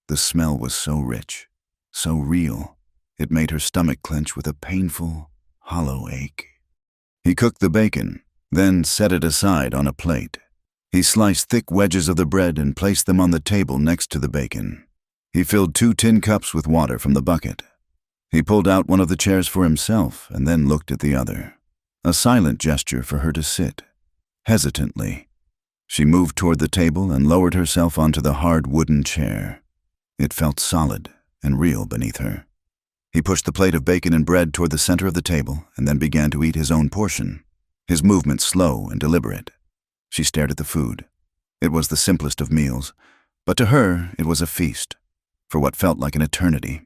The smell was so rich, so real, it made her stomach clench with a painful, hollow ache. He cooked the bacon, then set it aside on a plate. He sliced thick wedges of the bread and placed them on the table next to the bacon. He filled 2 tin cups with water from the bucket. He pulled out one of the chairs for himself and then looked at the other, a silent gesture for her to sit. Hesitantly, she moved toward the table and lowered herself onto the hard wooden chair. It felt solid and real beneath her. He pushed the plate of bacon and bread toward the center of the table and then began to eat his own portion, his movements slow and deliberate. She stared at the food. It was the simplest of meals, but to her it was a feast. For what felt like an eternity,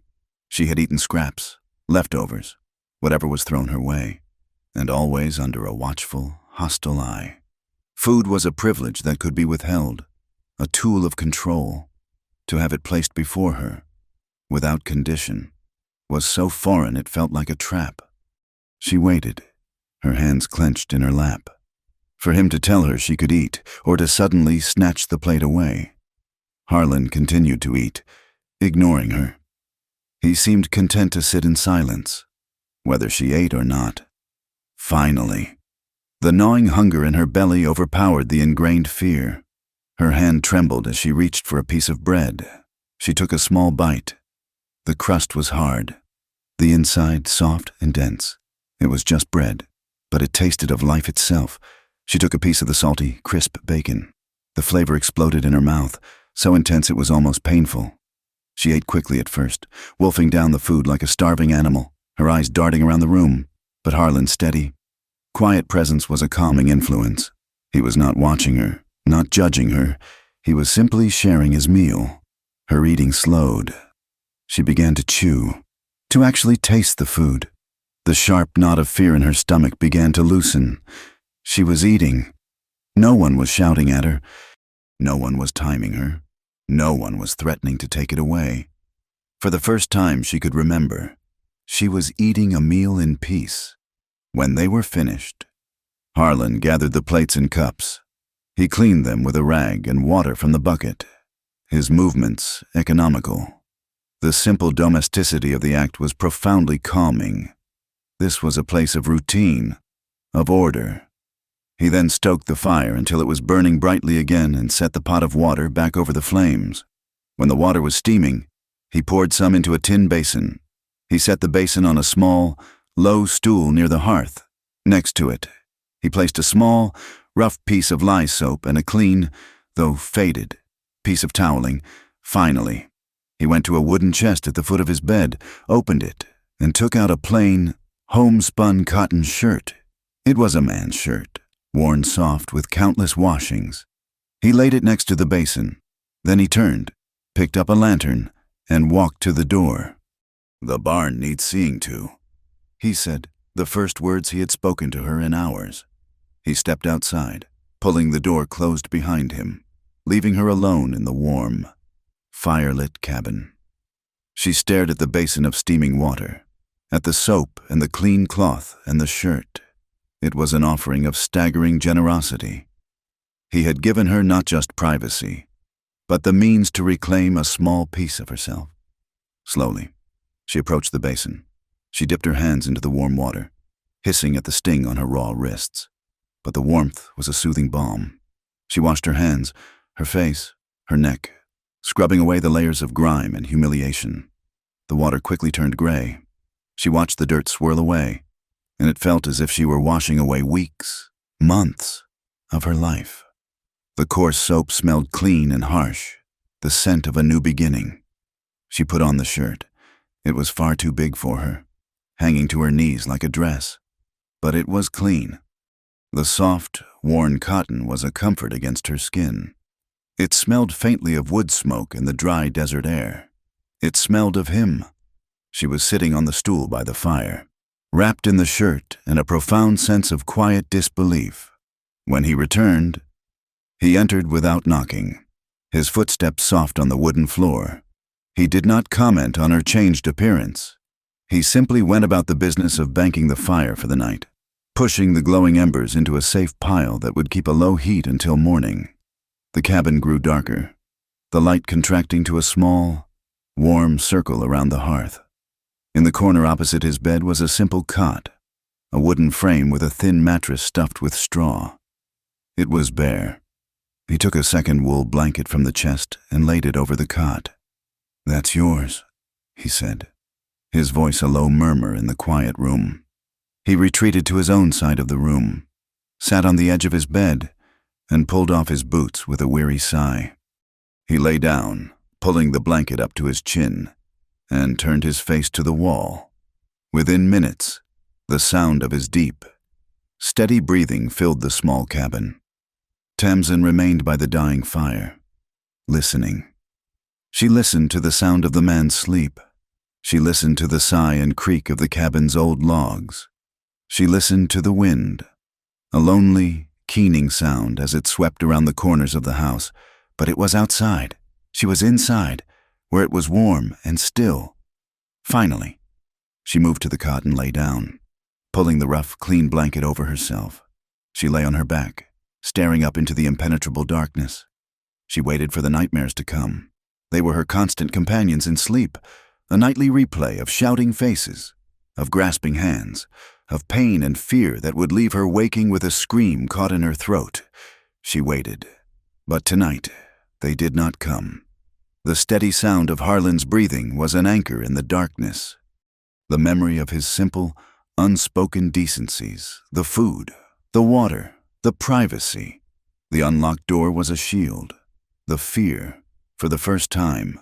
she had eaten scraps, leftovers, whatever was thrown her way, and always under a watchful, hostile eye. Food was a privilege that could be withheld, a tool of control. To have it placed before her, without condition, was so foreign it felt like a trap. She waited, her hands clenched in her lap, for him to tell her she could eat, or to suddenly snatch the plate away. Harlan continued to eat, ignoring her. He seemed content to sit in silence, whether she ate or not. Finally, the gnawing hunger in her belly overpowered the ingrained fear. Her hand trembled as she reached for a piece of bread. She took a small bite. The crust was hard, the inside soft and dense. It was just bread, but it tasted of life itself. She took a piece of the salty, crisp bacon. The flavor exploded in her mouth, so intense it was almost painful. She ate quickly at first, wolfing down the food like a starving animal, her eyes darting around the room. But Harlan's steady, quiet presence was a calming influence. He was not watching her, not judging her. He was simply sharing his meal. Her eating slowed. She began to chew, to actually taste the food. The sharp knot of fear in her stomach began to loosen. She was eating. No one was shouting at her. No one was timing her. No one was threatening to take it away. For the first time she could remember, she was eating a meal in peace. When they were finished, Harlan gathered the plates and cups. He cleaned them with a rag and water from the bucket, his movements economical. The simple domesticity of the act was profoundly calming. This was a place of routine, of order. He then stoked the fire until it was burning brightly again and set the pot of water back over the flames. When the water was steaming, he poured some into a tin basin. He set the basin on a small, low stool near the hearth. Next to it, he placed a small, rough piece of lye soap and a clean, though faded, piece of toweling. Finally, he went to a wooden chest at the foot of his bed, opened it, and took out a plain, homespun cotton shirt. It was a man's shirt, worn soft with countless washings. He laid it next to the basin. Then he turned, picked up a lantern, and walked to the door. "The barn needs seeing to," he said, the first words he had spoken to her in hours. He stepped outside, pulling the door closed behind him, leaving her alone in the warm, firelit cabin. She stared at the basin of steaming water, at the soap and the clean cloth and the shirt. It was an offering of staggering generosity. He had given her not just privacy, but the means to reclaim a small piece of herself. Slowly, she approached the basin. She dipped her hands into the warm water, hissing at the sting on her raw wrists. But the warmth was a soothing balm. She washed her hands, her face, her neck, scrubbing away the layers of grime and humiliation. The water quickly turned gray. She watched the dirt swirl away, and it felt as if she were washing away weeks, months of her life. The coarse soap smelled clean and harsh, the scent of a new beginning. She put on the shirt. It was far too big for her, hanging to her knees like a dress. But it was clean. The soft, worn cotton was a comfort against her skin. It smelled faintly of wood smoke in the dry desert air. It smelled of him. She was sitting on the stool by the fire, wrapped in the shirt and a profound sense of quiet disbelief. When he returned, he entered without knocking, his footsteps soft on the wooden floor. He did not comment on her changed appearance. He simply went about the business of banking the fire for the night, pushing the glowing embers into a safe pile that would keep a low heat until morning. The cabin grew darker, the light contracting to a small, warm circle around the hearth. In the corner opposite his bed was a simple cot, a wooden frame with a thin mattress stuffed with straw. It was bare. He took a second wool blanket from the chest and laid it over the cot. "That's yours," he said, his voice a low murmur in the quiet room. He retreated to his own side of the room, sat on the edge of his bed, and pulled off his boots with a weary sigh. He lay down, pulling the blanket up to his chin, and turned his face to the wall. Within minutes, the sound of his deep, steady breathing filled the small cabin. Tamsin remained by the dying fire, listening. She listened to the sound of the man's sleep. She listened to the sigh and creak of the cabin's old logs. She listened to the wind, a lonely, keening sound as it swept around the corners of the house. But it was outside. She was inside, where it was warm and still. Finally, she moved to the cot and lay down, pulling the rough, clean blanket over herself. She lay on her back, staring up into the impenetrable darkness. She waited for the nightmares to come. They were her constant companions in sleep, a nightly replay of shouting faces, of grasping hands, of pain and fear that would leave her waking with a scream caught in her throat. She waited. But tonight, they did not come. The steady sound of Harlan's breathing was an anchor in the darkness. The memory of his simple, unspoken decencies, the food, the water, the privacy. The unlocked door was a shield. The fear, for the first time,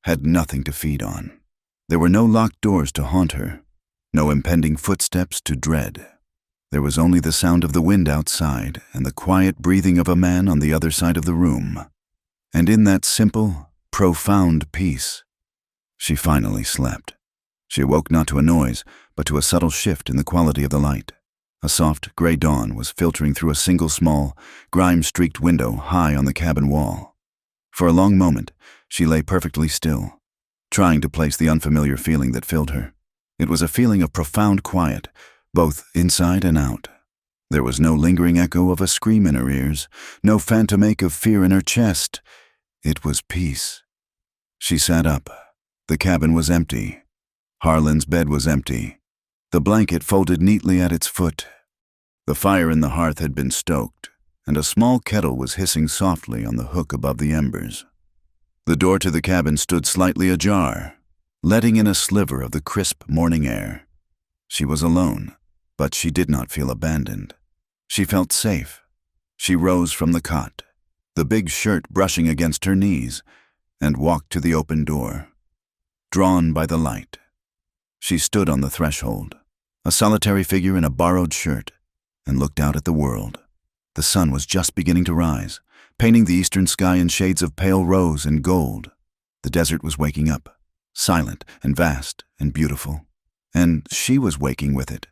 had nothing to feed on. There were no locked doors to haunt her, no impending footsteps to dread. There was only the sound of the wind outside and the quiet breathing of a man on the other side of the room. And in that simple, profound peace, she finally slept. She awoke not to a noise, but to a subtle shift in the quality of the light. A soft, gray dawn was filtering through a single small, grime-streaked window high on the cabin wall. For a long moment, she lay perfectly still, trying to place the unfamiliar feeling that filled her. It was a feeling of profound quiet, both inside and out. There was no lingering echo of a scream in her ears, no phantom ache of fear in her chest. It was peace. She sat up. The cabin was empty. Harlan's bed was empty, the blanket folded neatly at its foot. The fire in the hearth had been stoked, and a small kettle was hissing softly on the hook above the embers. The door to the cabin stood slightly ajar, letting in a sliver of the crisp morning air. She was alone, but she did not feel abandoned. She felt safe. She rose from the cot, the big shirt brushing against her knees, and walked to the open door. Drawn by the light, she stood on the threshold, a solitary figure in a borrowed shirt, and looked out at the world. The sun was just beginning to rise, painting the eastern sky in shades of pale rose and gold. The desert was waking up, silent and vast and beautiful, and she was waking with it.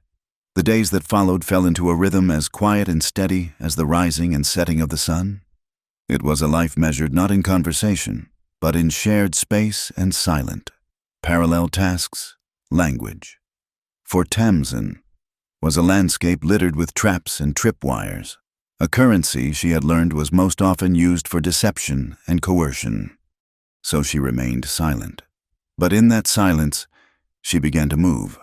The days that followed fell into a rhythm as quiet and steady as the rising and setting of the sun. It was a life measured not in conversation, but in shared space and silent, parallel tasks, language. For Tamsin was a landscape littered with traps and tripwires, a currency she had learned was most often used for deception and coercion. So she remained silent. But in that silence, she began to move.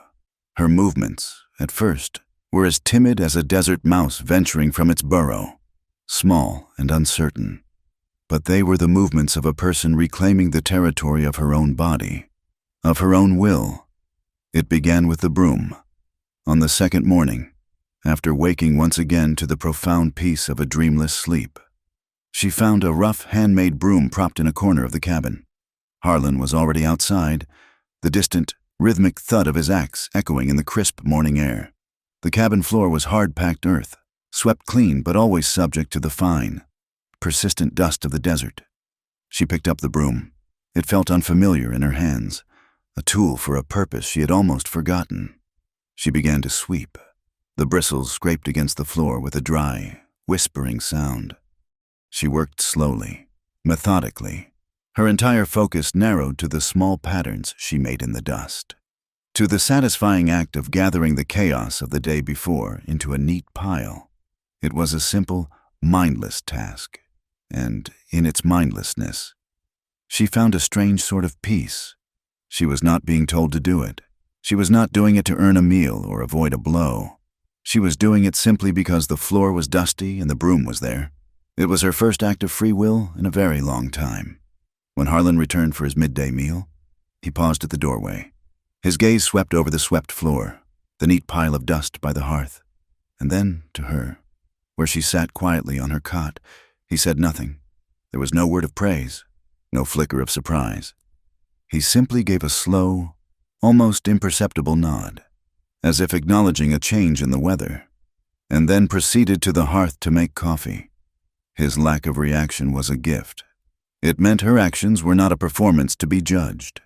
Her movements, at first, were as timid as a desert mouse venturing from its burrow, small and uncertain. But they were the movements of a person reclaiming the territory of her own body, of her own will. It began with the broom. On the second morning, after waking once again to the profound peace of a dreamless sleep, she found a rough handmade broom propped in a corner of the cabin. Harlan was already outside, the distant, rhythmic thud of his axe echoing in the crisp morning air. The cabin floor was hard-packed earth, swept clean but always subject to the fine, persistent dust of the desert. She picked up the broom. It felt unfamiliar in her hands, a tool for a purpose she had almost forgotten. She began to sweep. The bristles scraped against the floor with a dry, whispering sound. She worked slowly, methodically. Her entire focus narrowed to the small patterns she made in the dust, to the satisfying act of gathering the chaos of the day before into a neat pile. It was a simple, mindless task, and in its mindlessness, she found a strange sort of peace. She was not being told to do it. She was not doing it to earn a meal or avoid a blow. She was doing it simply because the floor was dusty and the broom was there. It was her first act of free will in a very long time. When Harlan returned for his midday meal, he paused at the doorway. His gaze swept over the swept floor, the neat pile of dust by the hearth, and then to her, where she sat quietly on her cot. He said nothing. There was no word of praise, no flicker of surprise. He simply gave a slow, almost imperceptible nod, as if acknowledging a change in the weather, and then proceeded to the hearth to make coffee. His lack of reaction was a gift. It meant her actions were not a performance to be judged.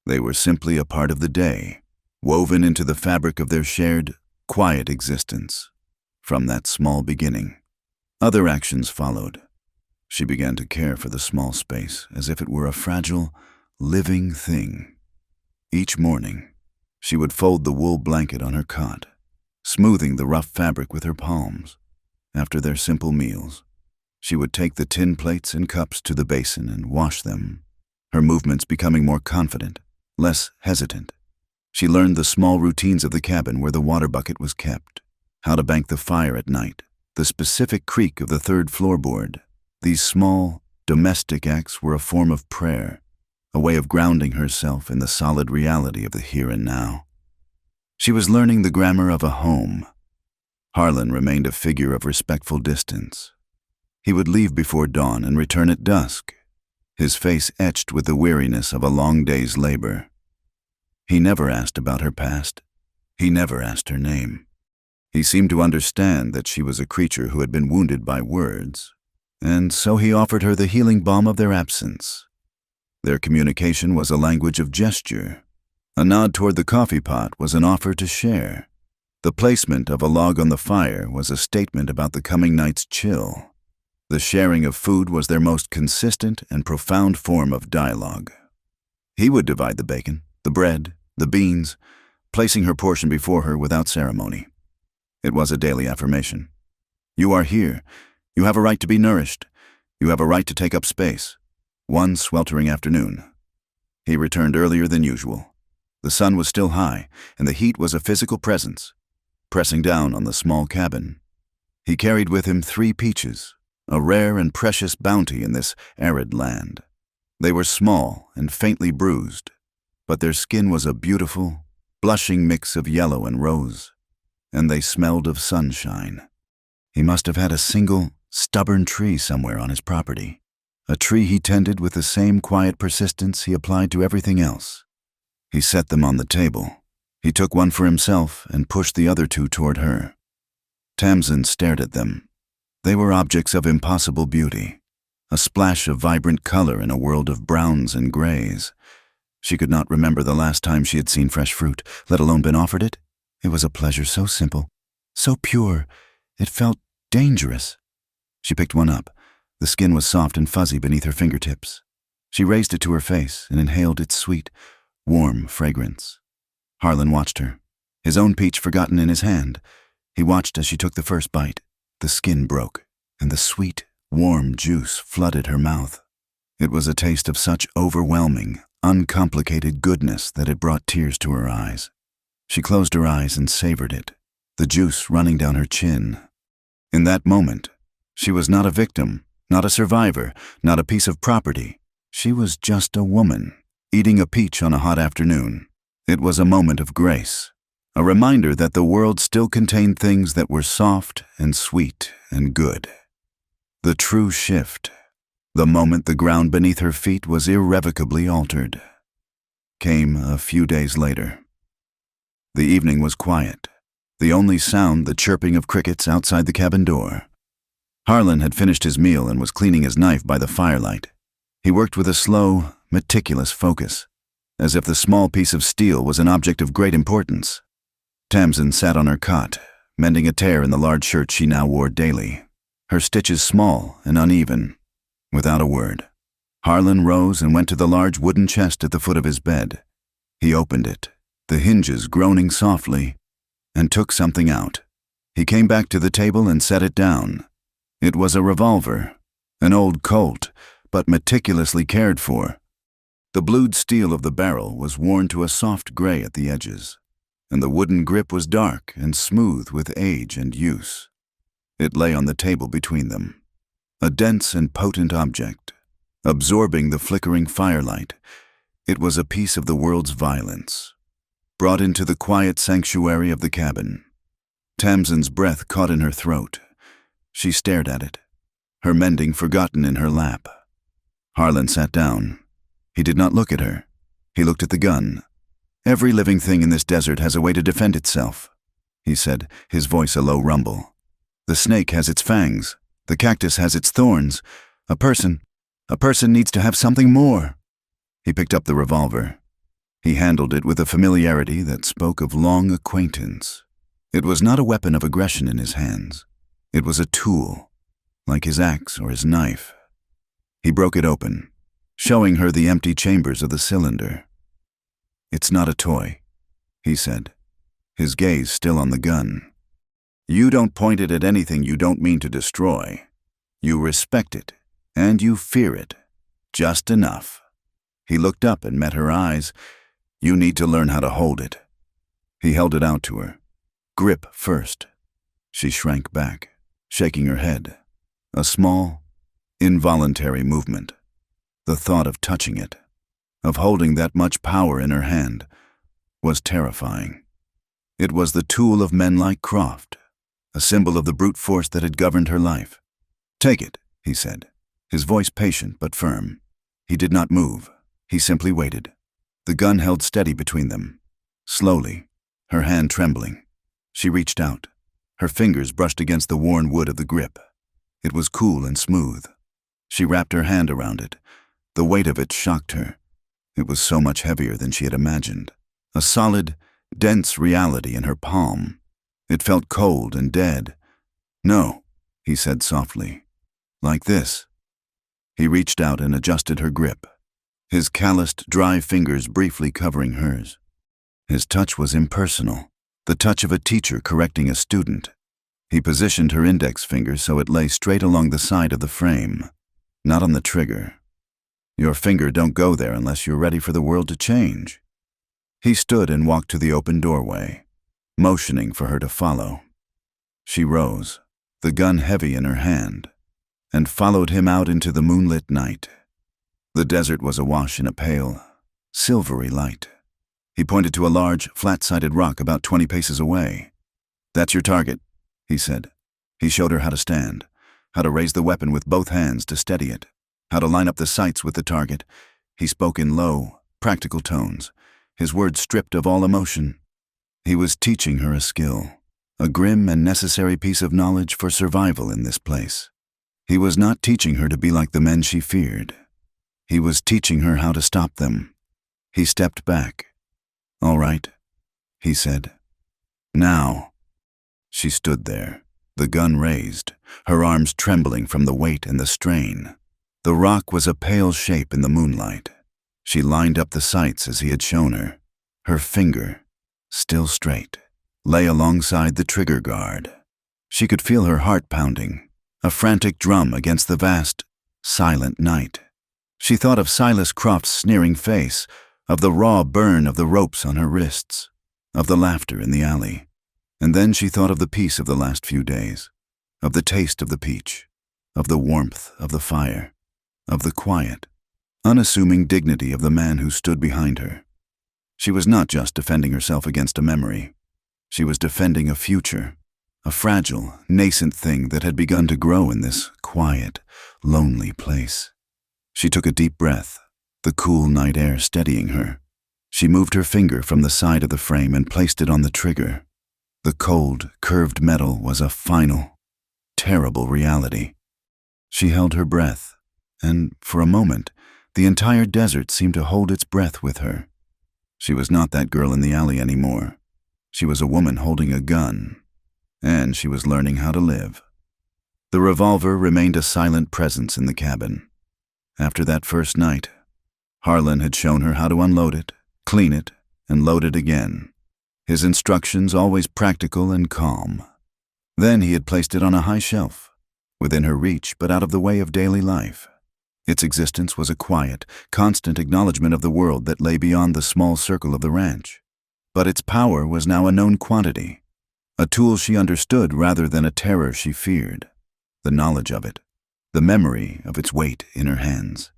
They were simply a part of the day, woven into the fabric of their shared, quiet existence. From that small beginning, other actions followed. She began to care for the small space as if it were a fragile, living thing. Each morning, she would fold the wool blanket on her cot, smoothing the rough fabric with her palms. After their simple meals, she would take the tin plates and cups to the basin and wash them, her movements becoming more confident, less hesitant. She learned the small routines of the cabin where the water bucket was kept, how to bank the fire at night, the specific creak of the third floorboard. These small, domestic acts were a form of prayer, a way of grounding herself in the solid reality of the here and now. She was learning the grammar of a home. Harlan remained a figure of respectful distance. He would leave before dawn and return at dusk, his face etched with the weariness of a long day's labor. He never asked about her past. He never asked her name. He seemed to understand that she was a creature who had been wounded by words, and so he offered her the healing balm of their absence. Their communication was a language of gesture. A nod toward the coffee pot was an offer to share. The placement of a log on the fire was a statement about the coming night's chill. The sharing of food was their most consistent and profound form of dialogue. He would divide the bacon, the bread, the beans, placing her portion before her without ceremony. It was a daily affirmation. You are here. You have a right to be nourished. You have a right to take up space. One sweltering afternoon, he returned earlier than usual. The sun was still high, and the heat was a physical presence, pressing down on the small cabin. He carried with him 3 peaches, a rare and precious bounty in this arid land. They were small and faintly bruised, but their skin was a beautiful, blushing mix of yellow and rose, and they smelled of sunshine. He must have had a single, stubborn tree somewhere on his property, a tree he tended with the same quiet persistence he applied to everything else. He set them on the table. He took one for himself and pushed the other 2 toward her. Tamsin stared at them. They were objects of impossible beauty, a splash of vibrant color in a world of browns and grays. She could not remember the last time she had seen fresh fruit, let alone been offered it. It was a pleasure so simple, so pure, it felt dangerous. She picked one up. The skin was soft and fuzzy beneath her fingertips. She raised it to her face and inhaled its sweet, warm fragrance. Harlan watched her, his own peach forgotten in his hand. He watched as she took the first bite. The skin broke, and the sweet, warm juice flooded her mouth. It was a taste of such overwhelming, uncomplicated goodness that it brought tears to her eyes. She closed her eyes and savored it, the juice running down her chin. In that moment, she was not a victim, not a survivor, not a piece of property. She was just a woman, eating a peach on a hot afternoon, It was a moment of grace, a reminder that the world still contained things that were soft and sweet and good. The true shift, the moment the ground beneath her feet was irrevocably altered, came a few days later. The evening was quiet, the only sound the chirping of crickets outside the cabin door. Harlan had finished his meal and was cleaning his knife by the firelight. He worked with a slow, meticulous focus, as if the small piece of steel was an object of great importance. Tamsin sat on her cot, mending a tear in the large shirt she now wore daily, her stitches small and uneven. Without a word, Harlan rose and went to the large wooden chest at the foot of his bed. He opened it, the hinges groaning softly, and took something out. He came back to the table and set it down. It was a revolver, an old Colt, but meticulously cared for. The blued steel of the barrel was worn to a soft gray at the edges, and the wooden grip was dark and smooth with age and use. It lay on the table between them, a dense and potent object, absorbing the flickering firelight. It was a piece of the world's violence, brought into the quiet sanctuary of the cabin. Tamsin's breath caught in her throat. She stared at it, her mending forgotten in her lap. Harlan sat down. He did not look at her. He looked at the gun. "Every living thing in this desert has a way to defend itself," he said, his voice a low rumble. "The snake has its fangs. The cactus has its thorns. A person needs to have something more." He picked up the revolver. He handled it with a familiarity that spoke of long acquaintance. It was not a weapon of aggression in his hands. It was a tool, like his axe or his knife. He broke it open, showing her the empty chambers of the cylinder. "It's not a toy," he said, his gaze still on the gun. "You don't point it at anything you don't mean to destroy. You respect it, and you fear it. Just enough." He looked up and met her eyes. "You need to learn how to hold it." He held it out to her. "Grip first." She shrank back, shaking her head. A small, involuntary movement. The thought of touching it, of holding that much power in her hand, was terrifying. It was the tool of men like Croft, a symbol of the brute force that had governed her life. "Take it," he said, his voice patient but firm. He did not move. He simply waited. The gun held steady between them. Slowly, her hand trembling, she reached out. Her fingers brushed against the worn wood of the grip. It was cool and smooth. She wrapped her hand around it. The weight of it shocked her. It was so much heavier than she had imagined. A solid, dense reality in her palm. It felt cold and dead. "No," he said softly. "Like this." He reached out and adjusted her grip, his calloused, dry fingers briefly covering hers. His touch was impersonal, the touch of a teacher correcting a student. He positioned her index finger so it lay straight along the side of the frame, not on the trigger. "Your finger don't go there unless you're ready for the world to change." He stood and walked to the open doorway, motioning for her to follow. She rose, the gun heavy in her hand, and followed him out into the moonlit night. The desert was awash in a pale, silvery light. He pointed to a large, flat-sided rock about 20 paces away. "That's your target," he said. He showed her how to stand, how to raise the weapon with both hands to steady it, how to line up the sights with the target. He spoke in low, practical tones, his words stripped of all emotion. He was teaching her a skill, a grim and necessary piece of knowledge for survival in this place. He was not teaching her to be like the men she feared. He was teaching her how to stop them. He stepped back. "All right," he said. "Now." She stood there, the gun raised, her arms trembling from the weight and the strain. The rock was a pale shape in the moonlight. She lined up the sights as he had shown her. Her finger, still straight, lay alongside the trigger guard. She could feel her heart pounding, a frantic drum against the vast, silent night. She thought of Silas Croft's sneering face, of the raw burn of the ropes on her wrists, of the laughter in the alley. And then she thought of the peace of the last few days, of the taste of the peach, of the warmth of the fire, of the quiet, unassuming dignity of the man who stood behind her. She was not just defending herself against a memory. She was defending a future, a fragile, nascent thing that had begun to grow in this quiet, lonely place. She took a deep breath, the cool night air steadying her. She moved her finger from the side of the frame and placed it on the trigger. The cold, curved metal was a final, terrible reality. She held her breath, and for a moment, the entire desert seemed to hold its breath with her. She was not that girl in the alley anymore. She was a woman holding a gun, and she was learning how to live. The revolver remained a silent presence in the cabin. After that first night, Harlan had shown her how to unload it, clean it, and load it again. His instructions always practical and calm. Then he had placed it on a high shelf, within her reach but out of the way of daily life. Its existence was a quiet, constant acknowledgement of the world that lay beyond the small circle of the ranch. But its power was now a known quantity, a tool she understood rather than a terror she feared. The knowledge of it, the memory of its weight in her hands,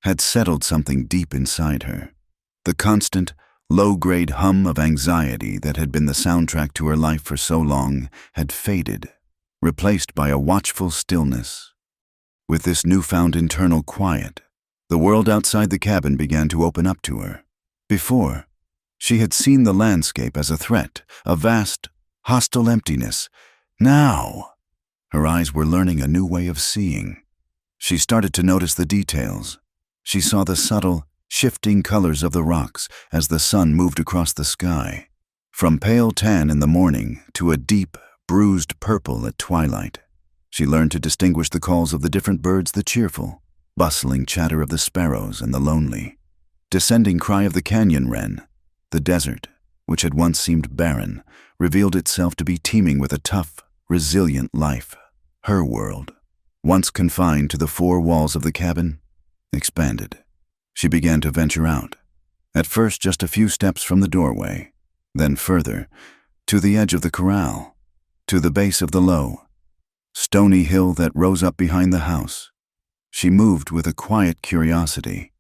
had settled something deep inside her. The constant, low-grade hum of anxiety that had been the soundtrack to her life for so long had faded, replaced by a watchful stillness. With this newfound internal quiet, the world outside the cabin began to open up to her. Before, she had seen the landscape as a threat, a vast, hostile emptiness. Now, her eyes were learning a new way of seeing. She started to notice the details. She saw the subtle, shifting colors of the rocks as the sun moved across the sky, from pale tan in the morning to a deep, bruised purple at twilight. She learned to distinguish the calls of the different birds, the cheerful, bustling chatter of the sparrows and the lonely, descending cry of the canyon wren. The desert, which had once seemed barren, revealed itself to be teeming with a tough, resilient life. Her world, once confined to the four walls of the cabin, expanded. She began to venture out, at first just a few steps from the doorway, then further, to the edge of the corral, to the base of the low, stony hill that rose up behind the house. She moved with a quiet curiosity,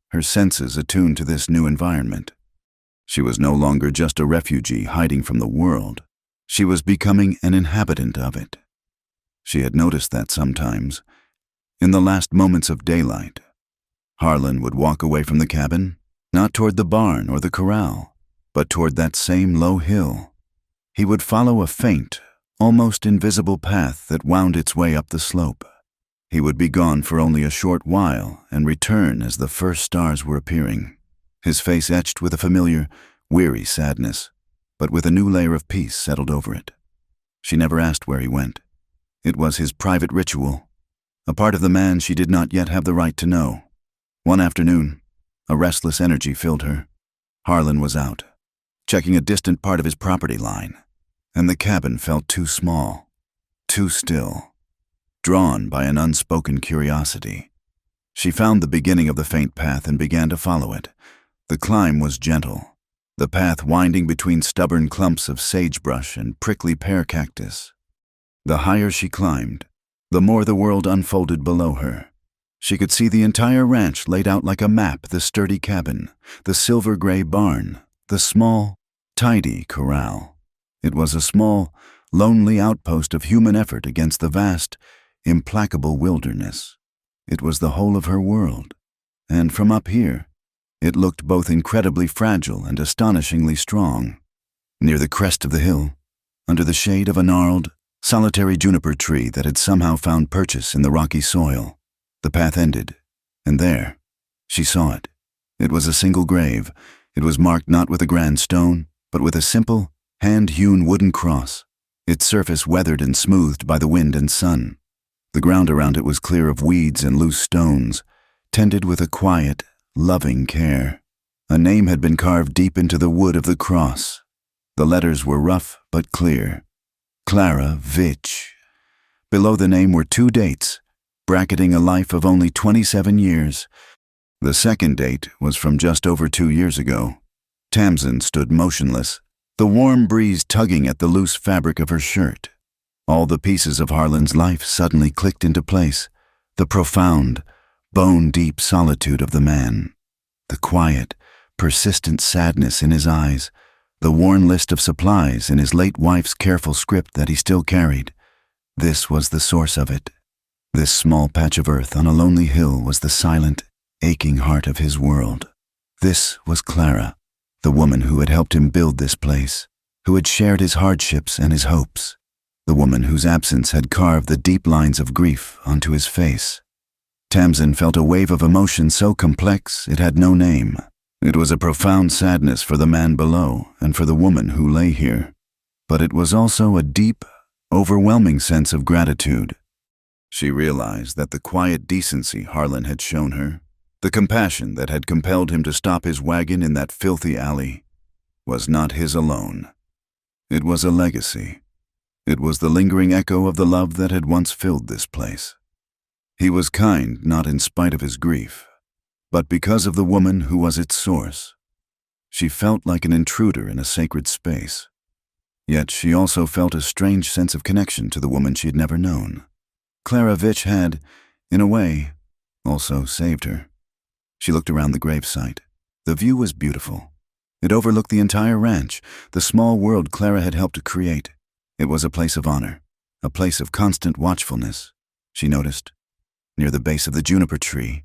her senses attuned to this new environment. She was no longer just a refugee hiding from the world. She was becoming an inhabitant of it. She had noticed that sometimes, in the last moments of daylight, Harlan would walk away from the cabin, not toward the barn or the corral, but toward that same low hill. He would follow a faint, almost invisible path that wound its way up the slope. He would be gone for only a short while and return as the first stars were appearing, his face etched with a familiar, weary sadness, but with a new layer of peace settled over it. She never asked where he went. It was his private ritual, a part of the man she did not yet have the right to know. One afternoon, a restless energy filled her. Harlan was out, checking a distant part of his property line, and the cabin felt too small, too still, drawn by an unspoken curiosity. She found the beginning of the faint path and began to follow it. The climb was gentle, the path winding between stubborn clumps of sagebrush and prickly pear cactus. The higher she climbed, the more the world unfolded below her. She could see the entire ranch laid out like a map, the sturdy cabin, the silver-gray barn, the small, tidy corral. It was a small, lonely outpost of human effort against the vast, implacable wilderness. It was the whole of her world, and from up here, it looked both incredibly fragile and astonishingly strong. Near the crest of the hill, under the shade of a gnarled, solitary juniper tree that had somehow found purchase in the rocky soil, the path ended, and there, she saw it. It was a single grave. It was marked not with a grand stone, but with a simple, hand-hewn wooden cross, its surface weathered and smoothed by the wind and sun. The ground around it was clear of weeds and loose stones, tended with a quiet, loving care. A name had been carved deep into the wood of the cross. The letters were rough but clear. Clara Vitch. Below the name were two dates, bracketing a life of only 27 years. The second date was from just over 2 years ago. Tamsin stood motionless, the warm breeze tugging at the loose fabric of her shirt. All the pieces of Harlan's life suddenly clicked into place. The profound, bone-deep solitude of the man. The quiet, persistent sadness in his eyes, the worn list of supplies in his late wife's careful script that he still carried. This was the source of it. This small patch of earth on a lonely hill was the silent, aching heart of his world. This was Clara, the woman who had helped him build this place, who had shared his hardships and his hopes, the woman whose absence had carved the deep lines of grief onto his face. Tamsin felt a wave of emotion so complex it had no name. It was a profound sadness for the man below and for the woman who lay here, but it was also a deep, overwhelming sense of gratitude. She realized that the quiet decency Harlan had shown her, the compassion that had compelled him to stop his wagon in that filthy alley, was not his alone. It was a legacy. It was the lingering echo of the love that had once filled this place. He was kind not in spite of his grief, but because of the woman who was its source. She felt like an intruder in a sacred space. Yet she also felt a strange sense of connection to the woman she had never known. Clara Vitch had, in a way, also saved her. She looked around the gravesite. The view was beautiful. It overlooked the entire ranch, the small world Clara had helped to create. It was a place of honor, a place of constant watchfulness. She noticed, near the base of the juniper tree,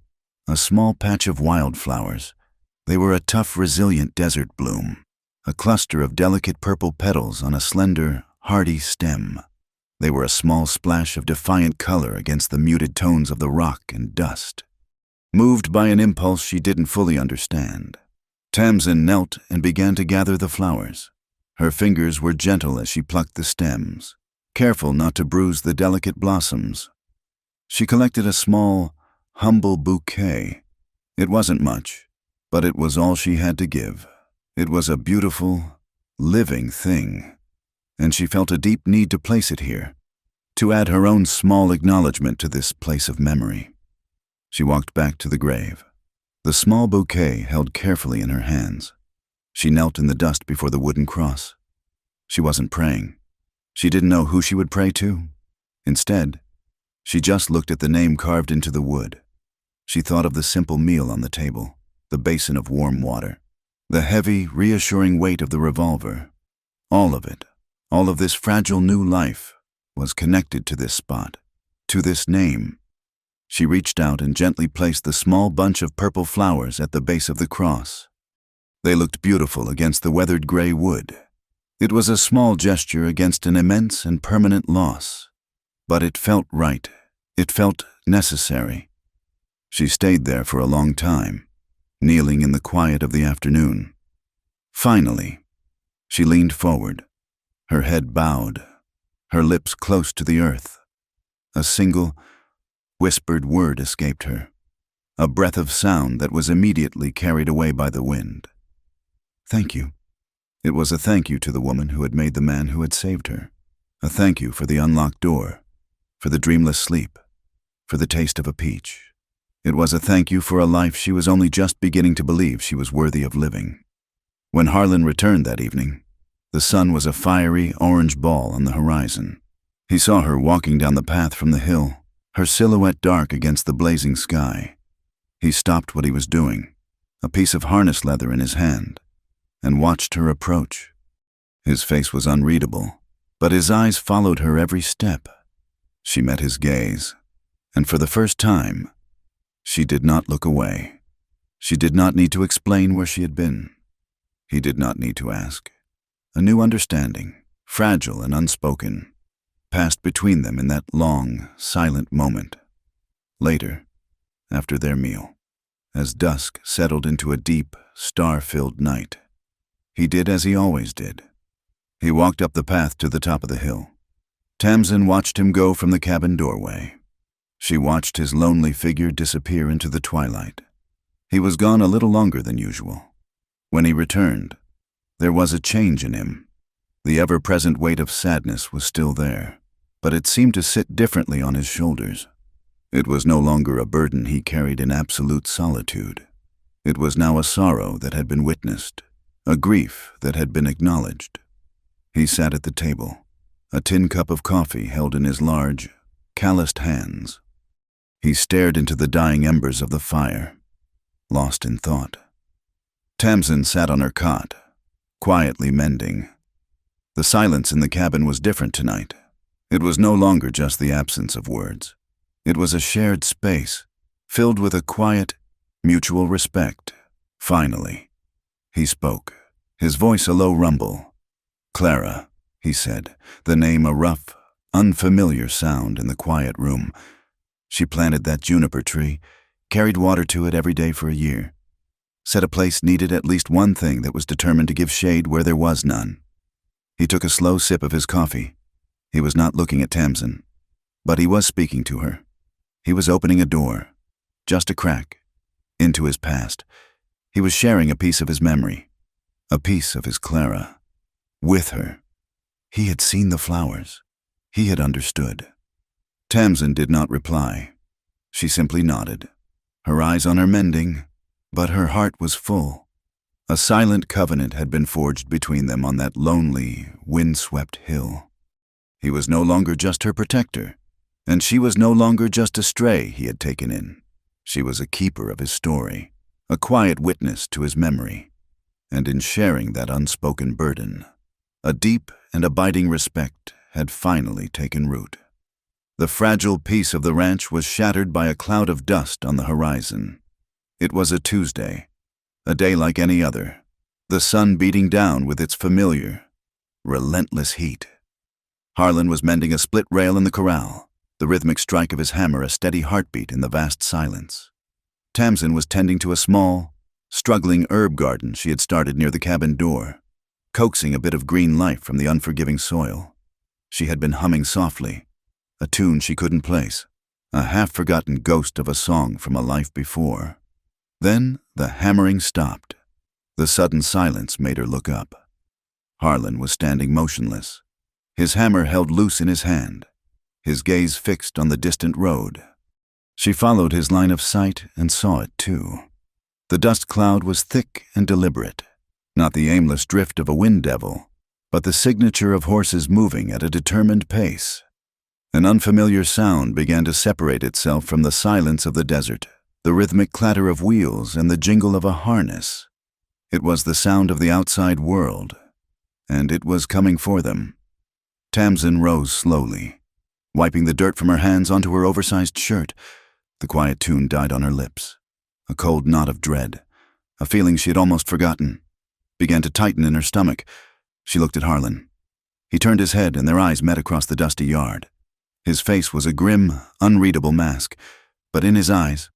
a small patch of wildflowers. They were a tough, resilient desert bloom, a cluster of delicate purple petals on a slender, hardy stem. They were a small splash of defiant color against the muted tones of the rock and dust. Moved by an impulse she didn't fully understand, Tamsin knelt and began to gather the flowers. Her fingers were gentle as she plucked the stems, careful not to bruise the delicate blossoms. She collected a small, humble bouquet. It wasn't much, but it was all she had to give. It was a beautiful, living thing, and she felt a deep need to place it here, to add her own small acknowledgement to this place of memory. She walked back to the grave, the small bouquet held carefully in her hands. She knelt in the dust before the wooden cross. She wasn't praying. She didn't know who she would pray to. Instead, she just looked at the name carved into the wood. She thought of the simple meal on the table, the basin of warm water, the heavy, reassuring weight of the revolver. All of it, all of this fragile new life, was connected to this spot, to this name. She reached out and gently placed the small bunch of purple flowers at the base of the cross. They looked beautiful against the weathered gray wood. It was a small gesture against an immense and permanent loss, but it felt right. It felt necessary. She stayed there for a long time, kneeling in the quiet of the afternoon. Finally, she leaned forward, her head bowed, her lips close to the earth. A single, whispered word escaped her, a breath of sound that was immediately carried away by the wind. Thank you. It was a thank you to the woman who had made the man who had saved her, a thank you for the unlocked door, for the dreamless sleep, for the taste of a peach. It was a thank you for a life she was only just beginning to believe she was worthy of living. When Harlan returned that evening, the sun was a fiery orange ball on the horizon. He saw her walking down the path from the hill, her silhouette dark against the blazing sky. He stopped what he was doing, a piece of harness leather in his hand, and watched her approach. His face was unreadable, but his eyes followed her every step. She met his gaze, and for the first time, she did not look away. She did not need to explain where she had been. He did not need to ask. A new understanding, fragile and unspoken, passed between them in that long, silent moment. Later, after their meal, as dusk settled into a deep, star-filled night, he did as he always did. He walked up the path to the top of the hill. Tamsin watched him go from the cabin doorway. She watched his lonely figure disappear into the twilight. He was gone a little longer than usual. When he returned, there was a change in him. The ever-present weight of sadness was still there, but it seemed to sit differently on his shoulders. It was no longer a burden he carried in absolute solitude. It was now a sorrow that had been witnessed, a grief that had been acknowledged. He sat at the table, a tin cup of coffee held in his large, calloused hands. He stared into the dying embers of the fire, lost in thought. Tamsin sat on her cot, quietly mending. The silence in the cabin was different tonight. It was no longer just the absence of words. It was a shared space, filled with a quiet, mutual respect. Finally, he spoke, his voice a low rumble. "Clara," he said, the name a rough, unfamiliar sound in the quiet room. She planted that juniper tree, carried water to it every day for a year. Said a place needed at least one thing that was determined to give shade where there was none. He took a slow sip of his coffee. He was not looking at Tamsin, but he was speaking to her. He was opening a door, just a crack, into his past. He was sharing a piece of his memory, a piece of his Clara, with her. He had seen the flowers. He had understood. Tamsin did not reply. She simply nodded, her eyes on her mending, but her heart was full. A silent covenant had been forged between them on that lonely, wind-swept hill. He was no longer just her protector, and she was no longer just a stray he had taken in. She was a keeper of his story, a quiet witness to his memory, and in sharing that unspoken burden, a deep and abiding respect had finally taken root. The fragile peace of the ranch was shattered by a cloud of dust on the horizon. It was a Tuesday, a day like any other, the sun beating down with its familiar, relentless heat. Harlan was mending a split rail in the corral, the rhythmic strike of his hammer a steady heartbeat in the vast silence. Tamsin was tending to a small, struggling herb garden she had started near the cabin door, coaxing a bit of green life from the unforgiving soil. She had been humming softly, a tune she couldn't place, a half-forgotten ghost of a song from a life before. Then the hammering stopped. The sudden silence made her look up. Harlan was standing motionless, his hammer held loose in his hand, his gaze fixed on the distant road. She followed his line of sight and saw it too. The dust cloud was thick and deliberate, not the aimless drift of a wind devil, but the signature of horses moving at a determined pace. An unfamiliar sound began to separate itself from the silence of the desert, the rhythmic clatter of wheels and the jingle of a harness. It was the sound of the outside world, and it was coming for them. Tamsin rose slowly, wiping the dirt from her hands onto her oversized shirt. The quiet tune died on her lips. A cold knot of dread, a feeling she had almost forgotten, began to tighten in her stomach. She looked at Harlan. He turned his head and their eyes met across the dusty yard. His face was a grim, unreadable mask, but in his eyes,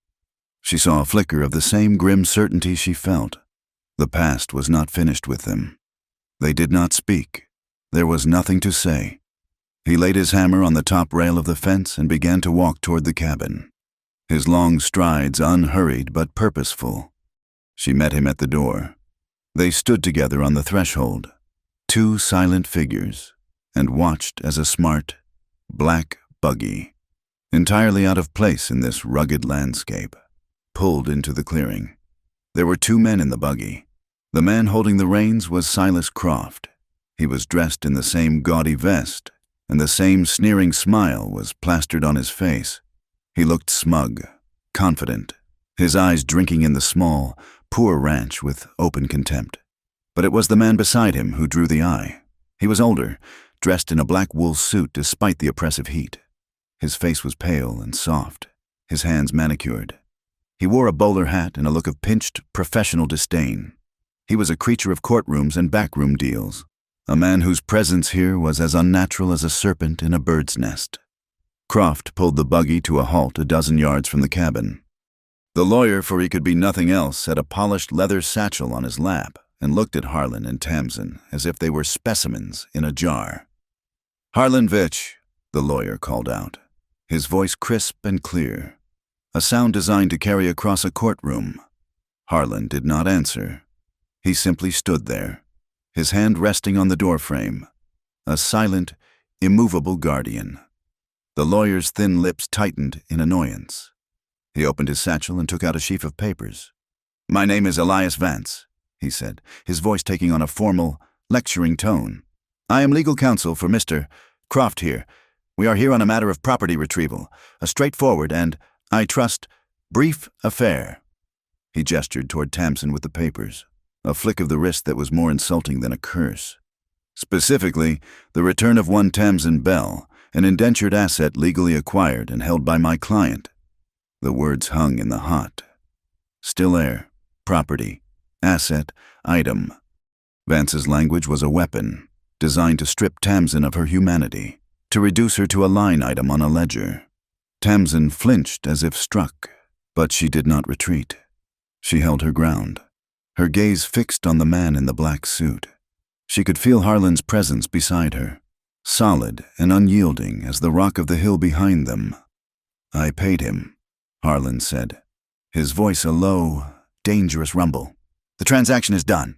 she saw a flicker of the same grim certainty she felt. The past was not finished with them. They did not speak. There was nothing to say. He laid his hammer on the top rail of the fence and began to walk toward the cabin, his long strides unhurried but purposeful. She met him at the door. They stood together on the threshold, two silent figures, and watched as a smart, black buggy, entirely out of place in this rugged landscape, pulled into the clearing. There were two men in the buggy. The man holding the reins was Silas Croft. He was dressed in the same gaudy vest, and the same sneering smile was plastered on his face. He looked smug, confident, his eyes drinking in the small, poor ranch with open contempt. But it was the man beside him who drew the eye. He was older, dressed in a black wool suit despite the oppressive heat. His face was pale and soft, his hands manicured. He wore a bowler hat and a look of pinched, professional disdain. He was a creature of courtrooms and backroom deals, a man whose presence here was as unnatural as a serpent in a bird's nest. Croft pulled the buggy to a halt a dozen yards from the cabin. The lawyer, for he could be nothing else, had a polished leather satchel on his lap and looked at Harlan and Tamsin as if they were specimens in a jar. "Harlan Vitch," the lawyer called out, his voice crisp and clear, a sound designed to carry across a courtroom. Harlan did not answer. He simply stood there, his hand resting on the doorframe, a silent, immovable guardian. The lawyer's thin lips tightened in annoyance. He opened his satchel and took out a sheaf of papers. "My name is Elias Vance," he said, his voice taking on a formal, lecturing tone. "I am legal counsel for Mr. Croft here. We are here on a matter of property retrieval, a straightforward and, I trust, brief affair." He gestured toward Tamsin with the papers. a flick of the wrist that was more insulting than a curse. Specifically, the return of one Tamsin Bell, an indentured asset legally acquired and held by my client. The words hung in the hot. Still air, property, asset, item. Vance's language was a weapon, designed to strip Tamsin of her humanity, to reduce her to a line item on a ledger. Tamsin flinched as if struck, but she did not retreat. She held her ground, her gaze fixed on the man in the black suit. She could feel Harlan's presence beside her, solid and unyielding as the rock of the hill behind them. "I paid him," Harlan said, his voice a low, dangerous rumble. "The transaction is done."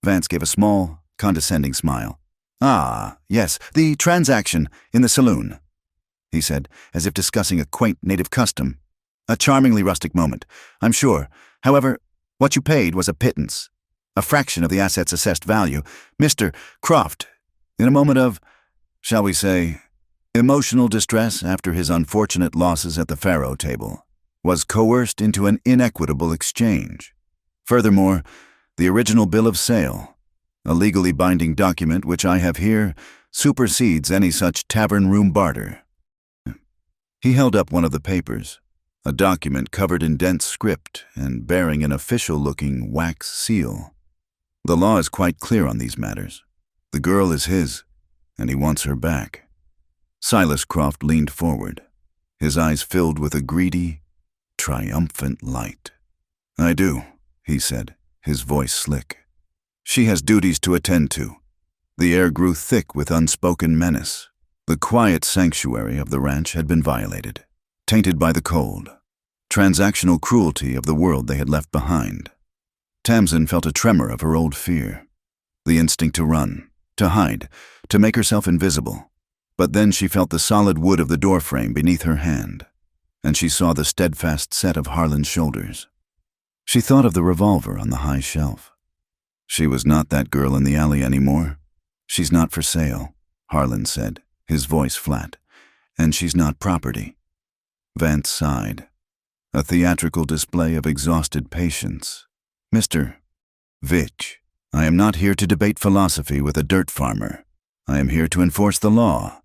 Vance gave a small, condescending smile. "Ah, yes, the transaction in the saloon," he said, as if discussing a quaint native custom. "A charmingly rustic moment, I'm sure. However, what you paid was a pittance, a fraction of the asset's assessed value. Mr. Croft, in a moment of, shall we say, emotional distress after his unfortunate losses at the faro table, was coerced into an inequitable exchange. Furthermore, the original bill of sale, a legally binding document which I have here, supersedes any such tavern-room barter." He held up one of the papers, a document covered in dense script and bearing an official-looking wax seal. "The law is quite clear on these matters. The girl is his, and he wants her back." Silas Croft leaned forward, his eyes filled with a greedy, triumphant light. "I do," he said, his voice slick. "She has duties to attend to." The air grew thick with unspoken menace. The quiet sanctuary of the ranch had been violated, tainted by the cold, transactional cruelty of the world they had left behind. Tamsin felt a tremor of her old fear, the instinct to run, to hide, to make herself invisible. But then she felt the solid wood of the doorframe beneath her hand, and she saw the steadfast set of Harlan's shoulders. She thought of the revolver on the high shelf. She was not that girl in the alley anymore. "She's not for sale," Harlan said, his voice flat, "and she's not property." Vance sighed, a theatrical display of exhausted patience. "Mr. Vitch, I am not here to debate philosophy with a dirt farmer. I am here to enforce the law.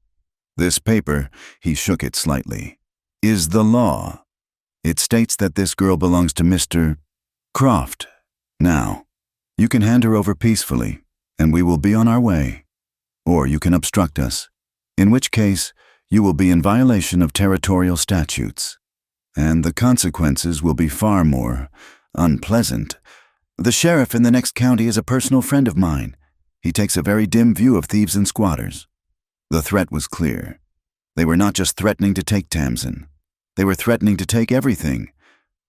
This paper," he shook it slightly, "is the law. It states that this girl belongs to Mr. Croft. Now, you can hand her over peacefully, and we will be on our way. Or you can obstruct us, in which case you will be in violation of territorial statutes. And the consequences will be far more unpleasant. The sheriff in the next county is a personal friend of mine. He takes a very dim view of thieves and squatters." The threat was clear. They were not just threatening to take Tamsin. They were threatening to take everything.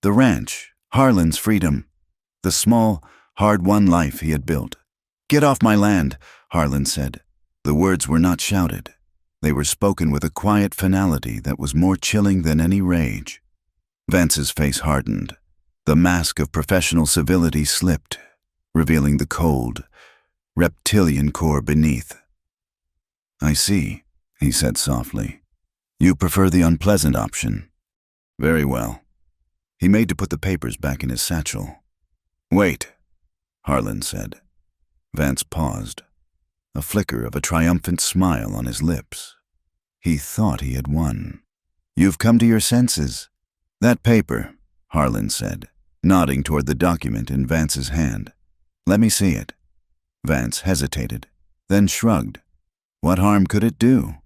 The ranch, Harlan's freedom, the small, hard-won life he had built. "Get off my land," Harlan said. The words were not shouted. They were spoken with a quiet finality that was more chilling than any rage. Vance's face hardened. The mask of professional civility slipped, revealing the cold, reptilian core beneath. "I see," he said softly. "You prefer the unpleasant option. Very well." He made to put the papers back in his satchel. "Wait," Harlan said. Vance paused, a flicker of a triumphant smile on his lips. He thought he had won. "You've come to your senses." "That paper," Harlan said, nodding toward the document in Vance's hand. "Let me see it." Vance hesitated, then shrugged. What harm could it do?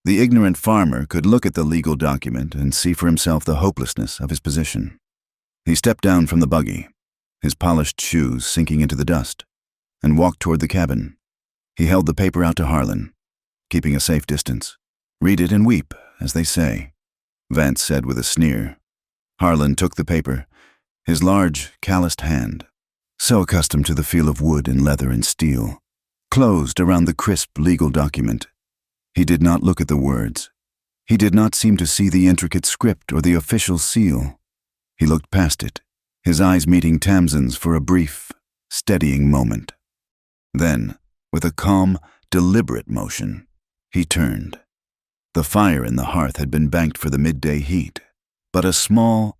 The ignorant farmer could look at the legal document and see for himself the hopelessness of his position. He stepped down from the buggy, his polished shoes sinking into the dust, and walked toward the cabin. He held the paper out to Harlan, keeping a safe distance. "Read it and weep, as they say," Vance said with a sneer. Harlan took the paper, his large, calloused hand, so accustomed to the feel of wood and leather and steel, closed around the crisp legal document. He did not look at the words. He did not seem to see the intricate script or the official seal. He looked past it, his eyes meeting Tamsin's for a brief, steadying moment. Then, with a calm, deliberate motion, he turned. The fire in the hearth had been banked for the midday heat, but a small,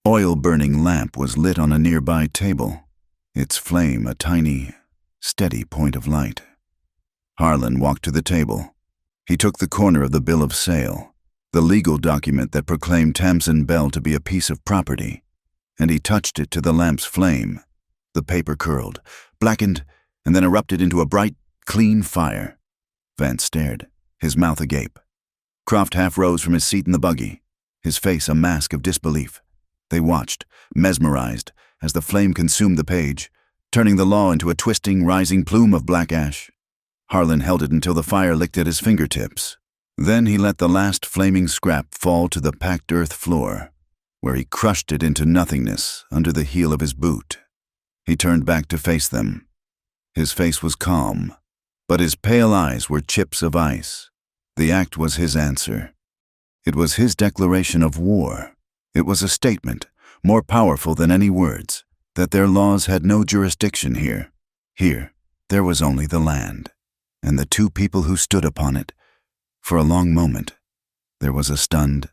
oil-burning lamp was lit on a nearby table. its flame a tiny, steady point of light. Harlan walked to the table. He took the corner of the bill of sale, the legal document that proclaimed Tamsin Bell to be a piece of property, and he touched it to the lamp's flame. The paper curled, blackened, and then erupted into a bright, clean fire. Vance stared, his mouth agape. Croft half rose from his seat in the buggy, his face a mask of disbelief. They watched, mesmerized, as the flame consumed the page, turning the law into a twisting, rising plume of black ash. Harlan held it until the fire licked at his fingertips. Then he let the last flaming scrap fall to the packed earth floor, where he crushed it into nothingness under the heel of his boot. He turned back to face them. His face was calm, but his pale eyes were chips of ice. The act was his answer. It was his declaration of war. It was a statement, more powerful than any words, that their laws had no jurisdiction here. Here, there was only the land, and the two people who stood upon it. For a long moment, there was a stunned,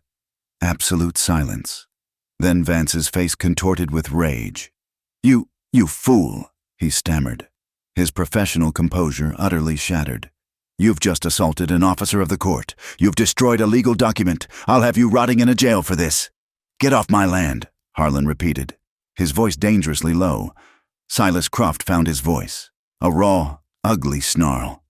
absolute silence. Then Vance's face contorted with rage. You fool," he stammered, his professional composure utterly shattered. "You've just assaulted an officer of the court. You've destroyed a legal document. I'll have you rotting in a jail for this." "Get off my land," Harlan repeated, his voice dangerously low. Silas Croft found his voice, a raw, ugly snarl.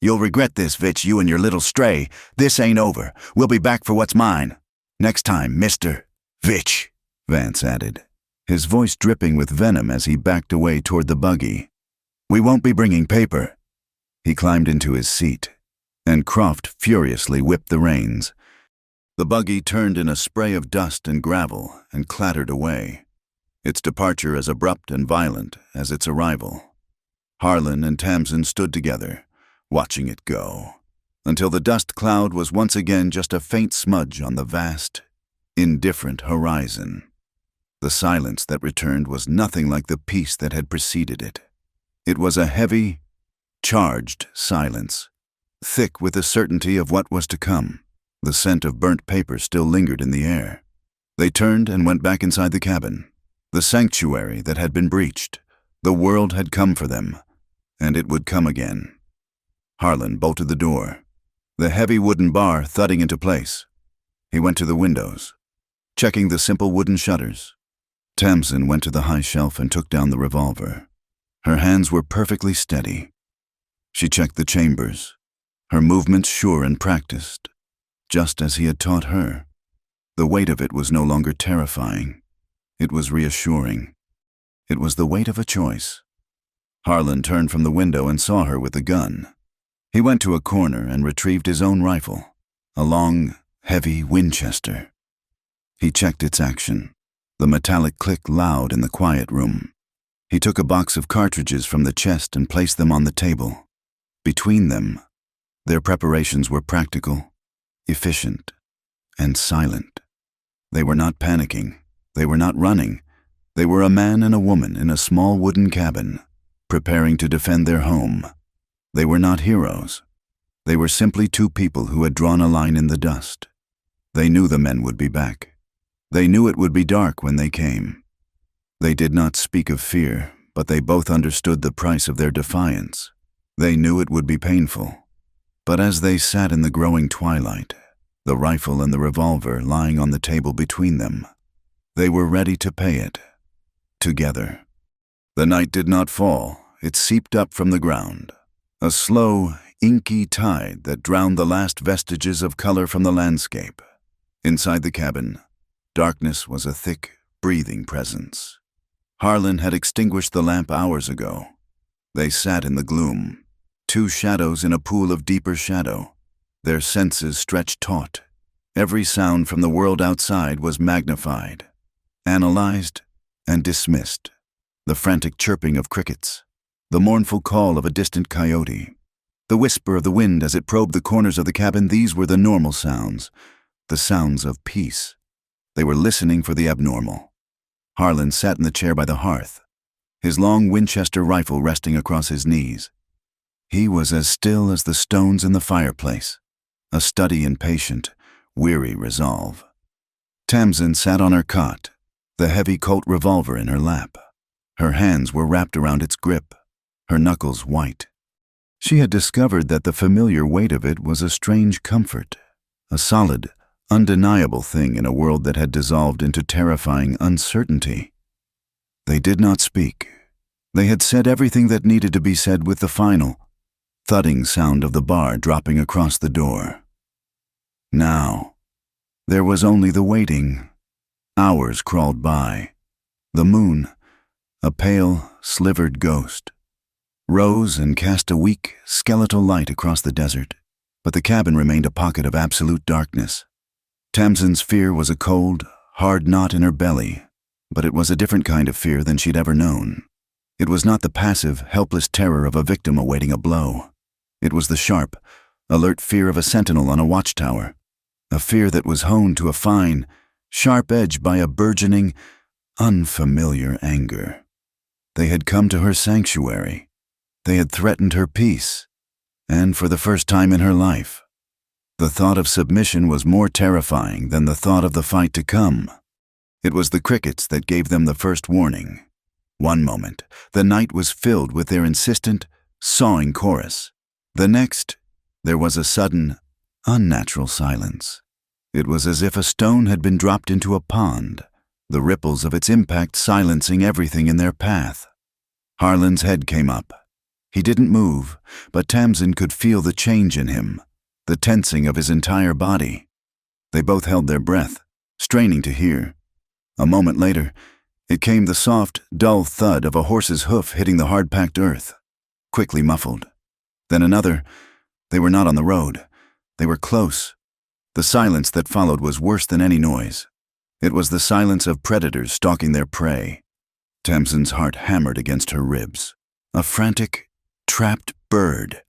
"You'll regret this, Vitch, you and your little stray. This ain't over. We'll be back for what's mine. Next time, Mr. Vitch," Vance added, his voice dripping with venom as he backed away toward the buggy. "We won't be bringing paper." He climbed into his seat, and Croft furiously whipped the reins. The buggy turned in a spray of dust and gravel and clattered away, its departure as abrupt and violent as its arrival. Harlan and Tamsin stood together, watching it go, until the dust cloud was once again just a faint smudge on the vast, indifferent horizon. The silence that returned was nothing like the peace that had preceded it. It was a heavy, charged silence, thick with the certainty of what was to come. The scent of burnt paper still lingered in the air. They turned and went back inside the cabin. The sanctuary that had been breached. The world had come for them, and it would come again. Harlan bolted the door, the heavy wooden bar thudding into place. He went to the windows, checking the simple wooden shutters. Tamsin went to the high shelf and took down the revolver. Her hands were perfectly steady. She checked the chambers, her movements sure and practiced, just as he had taught her. The weight of it was no longer terrifying. It was reassuring. It was the weight of a choice. Harlan turned from the window and saw her with the gun. He went to a corner and retrieved his own rifle, a long, heavy Winchester. He checked its action, the metallic click loud in the quiet room. He took a box of cartridges from the chest and placed them on the table. Between them, their preparations were practical, efficient, and silent. They were not panicking. They were not running. They were a man and a woman in a small wooden cabin, preparing to defend their home. They were not heroes. They were simply two people who had drawn a line in the dust. They knew the men would be back. They knew it would be dark when they came. They did not speak of fear, but they both understood the price of their defiance. They knew it would be painful. But as they sat in the growing twilight, the rifle and the revolver lying on the table between them, they were ready to pay it, together. The night did not fall. It seeped up from the ground, a slow, inky tide that drowned the last vestiges of color from the landscape. Inside the cabin, darkness was a thick, breathing presence. Harlan had extinguished the lamp hours ago. They sat in the gloom, two shadows in a pool of deeper shadow, their senses stretched taut. Every sound from the world outside was magnified, analyzed, and dismissed. The frantic chirping of crickets, the mournful call of a distant coyote, the whisper of the wind as it probed the corners of the cabin, these were the normal sounds, the sounds of peace. They were listening for the abnormal. Harlan sat in the chair by the hearth, his long Winchester rifle resting across his knees. He was as still as the stones in the fireplace, a study in patient, weary resolve. Tamsin sat on her cot, the heavy Colt revolver in her lap. Her hands were wrapped around its grip, her knuckles white. She had discovered that the familiar weight of it was a strange comfort, a solid, undeniable thing in a world that had dissolved into terrifying uncertainty. They did not speak. They had said everything that needed to be said with the final, thudding sound of the bar dropping across the door. Now, there was only the waiting. Hours crawled by. The moon, a pale, slivered ghost, rose and cast a weak, skeletal light across the desert, but the cabin remained a pocket of absolute darkness. Tamsin's fear was a cold, hard knot in her belly, but it was a different kind of fear than she'd ever known. It was not the passive, helpless terror of a victim awaiting a blow. It was the sharp, alert fear of a sentinel on a watchtower, a fear that was honed to a fine, sharp edge by a burgeoning, unfamiliar anger. They had come to her sanctuary. They had threatened her peace, and for the first time in her life, the thought of submission was more terrifying than the thought of the fight to come. It was the crickets that gave them the first warning. One moment, the night was filled with their insistent, sawing chorus. The next, there was a sudden, unnatural silence. It was as if a stone had been dropped into a pond, the ripples of its impact silencing everything in their path. Harlan's head came up. He didn't move, but Tamsin could feel the change in him, the tensing of his entire body. They both held their breath, straining to hear. A moment later, it came the soft, dull thud of a horse's hoof hitting the hard-packed earth, quickly muffled. Then another. They were not on the road. They were close. The silence that followed was worse than any noise. It was the silence of predators stalking their prey. Tamsin's heart hammered against her ribs. A frantic, trapped bird.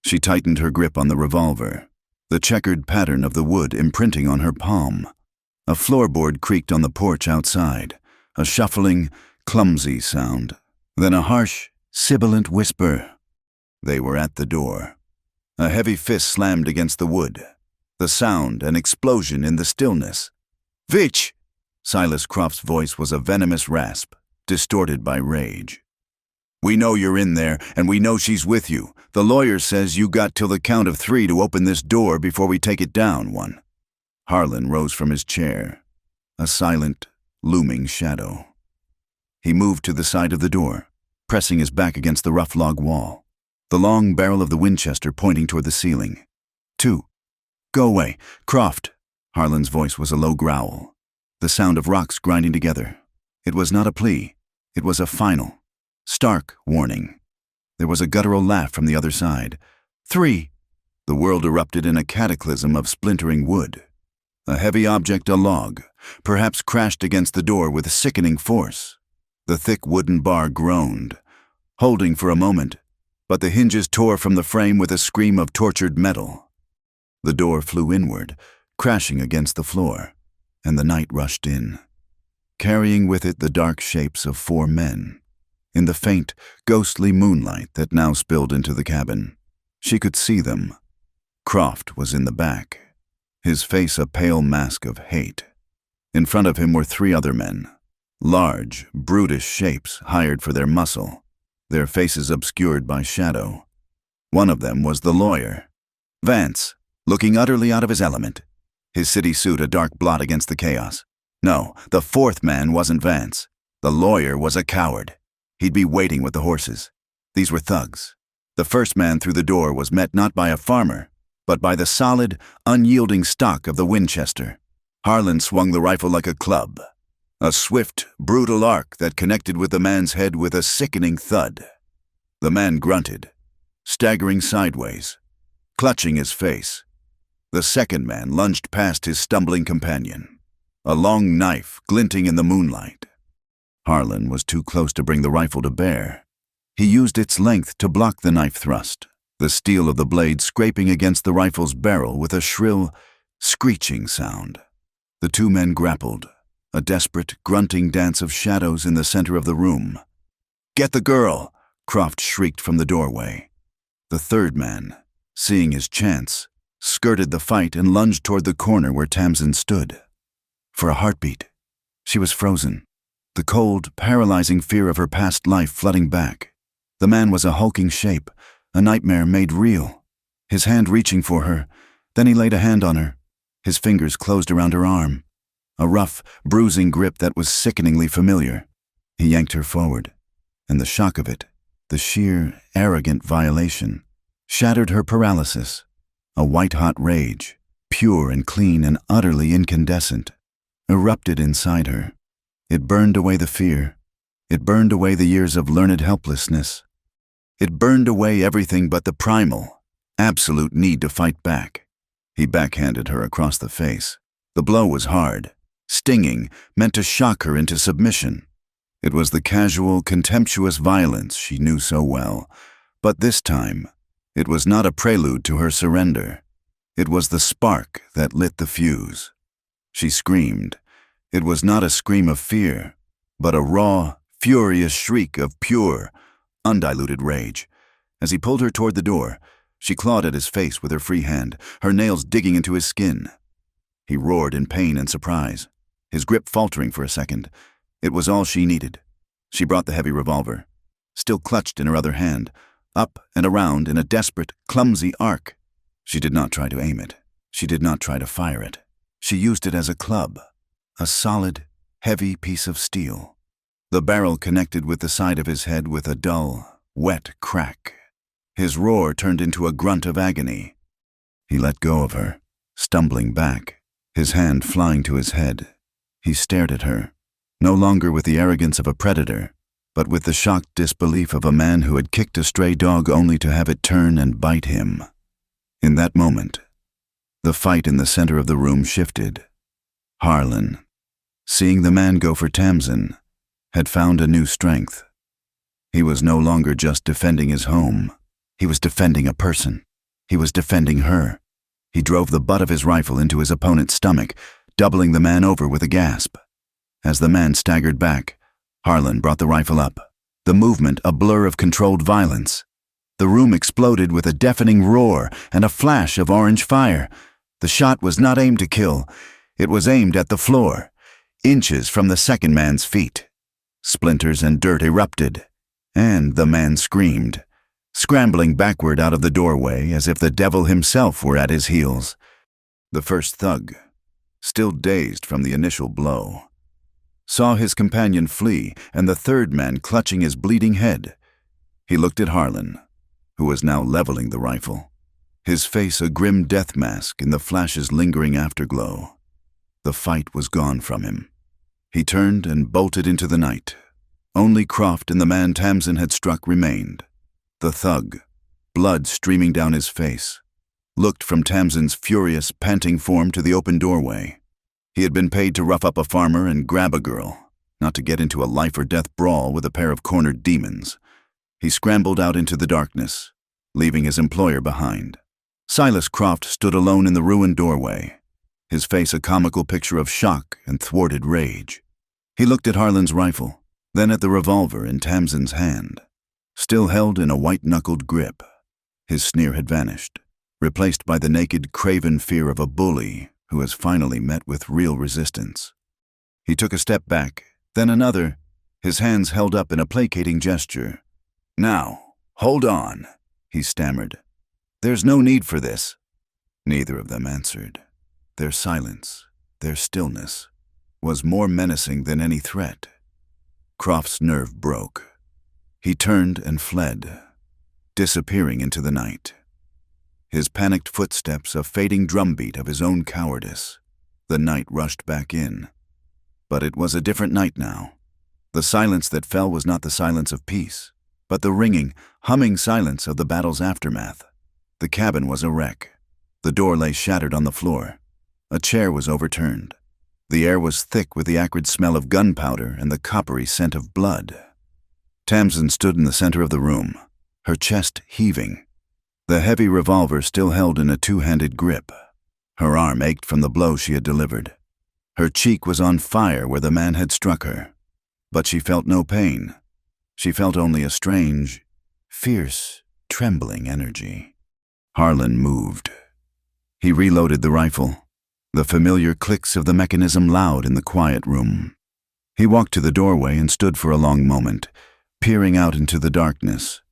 She tightened her grip on the revolver, the checkered pattern of the wood imprinting on her palm. A floorboard creaked on the porch outside, a shuffling, clumsy sound. Then a harsh, sibilant whisper. They were at the door. A heavy fist slammed against the wood. The sound, an explosion in the stillness. "Vitch!" Silas Croft's voice was a venomous rasp, distorted by rage. "We know you're in there, and we know she's with you. The lawyer says you got till the count of 3 to open this door before we take it down, one." Harlan rose from his chair, a silent, looming shadow. He moved to the side of the door, pressing his back against the rough log wall, the long barrel of the Winchester pointing toward the ceiling. 2. "Go away, Croft." Harlan's voice was a low growl, the sound of rocks grinding together. It was not a plea. It was a final, stark warning. There was a guttural laugh from the other side. 3. The world erupted in a cataclysm of splintering wood. A heavy object, a log, perhaps crashed against the door with sickening force. The thick wooden bar groaned, holding for a moment, but the hinges tore from the frame with a scream of tortured metal. The door flew inward, crashing against the floor, and the night rushed in, carrying with it the dark shapes of 4 men. In the faint, ghostly moonlight that now spilled into the cabin, she could see them. Croft was in the back, his face a pale mask of hate. In front of him were 3 other men, large, brutish shapes hired for their muscle, their faces obscured by shadow. One of them was the lawyer, Vance, looking utterly out of his element, his city suit a dark blot against the chaos. No, the 4th man wasn't Vance. The lawyer was a coward. He'd be waiting with the horses. These were thugs. The first man through the door was met not by a farmer, but by the solid, unyielding stock of the Winchester. Harlan swung the rifle like a club, a swift, brutal arc that connected with the man's head with a sickening thud. The man grunted, staggering sideways, clutching his face. The second man lunged past his stumbling companion, a long knife glinting in the moonlight. Harlan was too close to bring the rifle to bear. He used its length to block the knife thrust, the steel of the blade scraping against the rifle's barrel with a shrill, screeching sound. The 2 men grappled, a desperate, grunting dance of shadows in the center of the room. "Get the girl!" Croft shrieked from the doorway. The 3rd man, seeing his chance, skirted the fight and lunged toward the corner where Tamsin stood. For a heartbeat, she was frozen. the cold, paralyzing fear of her past life flooding back. The man was a hulking shape, a nightmare made real. His hand reaching for her, then he laid a hand on her. His fingers closed around her arm. A rough, bruising grip that was sickeningly familiar. He yanked her forward, and the shock of it, the sheer, arrogant violation, shattered her paralysis. A white-hot rage, pure and clean and utterly incandescent, erupted inside her. It burned away the fear. It burned away the years of learned helplessness. It burned away everything but the primal, absolute need to fight back. He backhanded her across the face. The blow was hard, stinging, meant to shock her into submission. It was the casual, contemptuous violence she knew so well, but this time, it was not a prelude to her surrender. It was the spark that lit the fuse. She screamed. It was not a scream of fear, but a raw, furious shriek of pure, undiluted rage. As he pulled her toward the door, she clawed at his face with her free hand, her nails digging into his skin. He roared in pain and surprise, his grip faltering for a second. It was all she needed. She brought the heavy revolver, still clutched in her other hand, up and around in a desperate, clumsy arc. She did not try to aim it. She did not try to fire it. She used it as a club, a solid, heavy piece of steel. The barrel connected with the side of his head with a dull, wet crack. His roar turned into a grunt of agony. He let go of her, stumbling back, his hand flying to his head. He stared at her, no longer with the arrogance of a predator, but with the shocked disbelief of a man who had kicked a stray dog only to have it turn and bite him. In that moment, the fight in the center of the room shifted. Harlan, seeing the man go for Tamsin, had found a new strength. He was no longer just defending his home. He was defending a person. He was defending her. He drove the butt of his rifle into his opponent's stomach, doubling the man over with a gasp. As the man staggered back, Harlan brought the rifle up, the movement a blur of controlled violence. The room exploded with a deafening roar and a flash of orange fire. The shot was not aimed to kill. It was aimed at the floor, inches from the second man's feet. Splinters and dirt erupted, and the man screamed, scrambling backward out of the doorway as if the devil himself were at his heels. The first thug, still dazed from the initial blow, saw his companion flee and the third man clutching his bleeding head. He looked at Harlan, who was now leveling the rifle, his face a grim death mask in the flash's lingering afterglow. The fight was gone from him. He turned and bolted into the night. Only Croft and the man Tamsin had struck remained. The thug, blood streaming down his face, looked from Tamsin's furious, panting form to the open doorway. He had been paid to rough up a farmer and grab a girl, not to get into a life-or-death brawl with a pair of cornered demons. He scrambled out into the darkness, leaving his employer behind. Silas Croft stood alone in the ruined doorway, his face a comical picture of shock and thwarted rage. He looked at Harlan's rifle, then at the revolver in Tamsin's hand, still held in a white-knuckled grip. His sneer had vanished, replaced by the naked, craven fear of a bully who has finally met with real resistance. He took a step back, then another, his hands held up in a placating gesture. "Now, hold on," he stammered. "There's no need for this." Neither of them answered. Their silence, their stillness, was more menacing than any threat. Croft's nerve broke. He turned and fled, disappearing into the night. His panicked footsteps a fading drumbeat of his own cowardice. The night rushed back in. But it was a different night now. The silence that fell was not the silence of peace, but the ringing, humming silence of the battle's aftermath. The cabin was a wreck. The door lay shattered on the floor. A chair was overturned. The air was thick with the acrid smell of gunpowder and the coppery scent of blood. Tamsin stood in the center of the room, her chest heaving, the heavy revolver still held in a two-handed grip. Her arm ached from the blow she had delivered. Her cheek was on fire where the man had struck her. But she felt no pain. She felt only a strange, fierce, trembling energy. Harlan moved. He reloaded the rifle, the familiar clicks of the mechanism loud in the quiet room. He walked to the doorway and stood for a long moment, peering out into the darkness,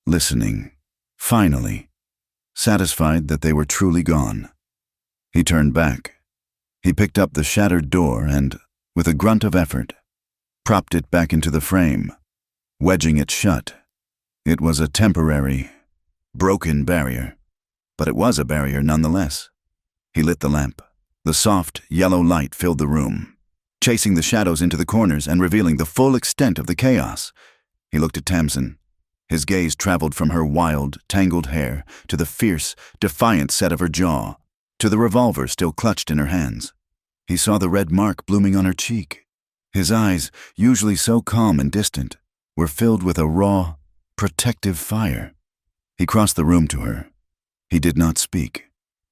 listening, finally, satisfied that they were truly gone. He turned back. He picked up the shattered door and, with a grunt of effort, propped it back into the frame, wedging it shut. It was a temporary, broken barrier, but it was a barrier nonetheless. He lit the lamp. The soft, yellow light filled the room, chasing the shadows into the corners and revealing the full extent of the chaos. He looked at Tamsin. His gaze traveled from her wild, tangled hair to the fierce, defiant set of her jaw, to the revolver still clutched in her hands. He saw the red mark blooming on her cheek. His eyes, usually so calm and distant, were filled with a raw, protective fire. He crossed the room to her. He did not speak.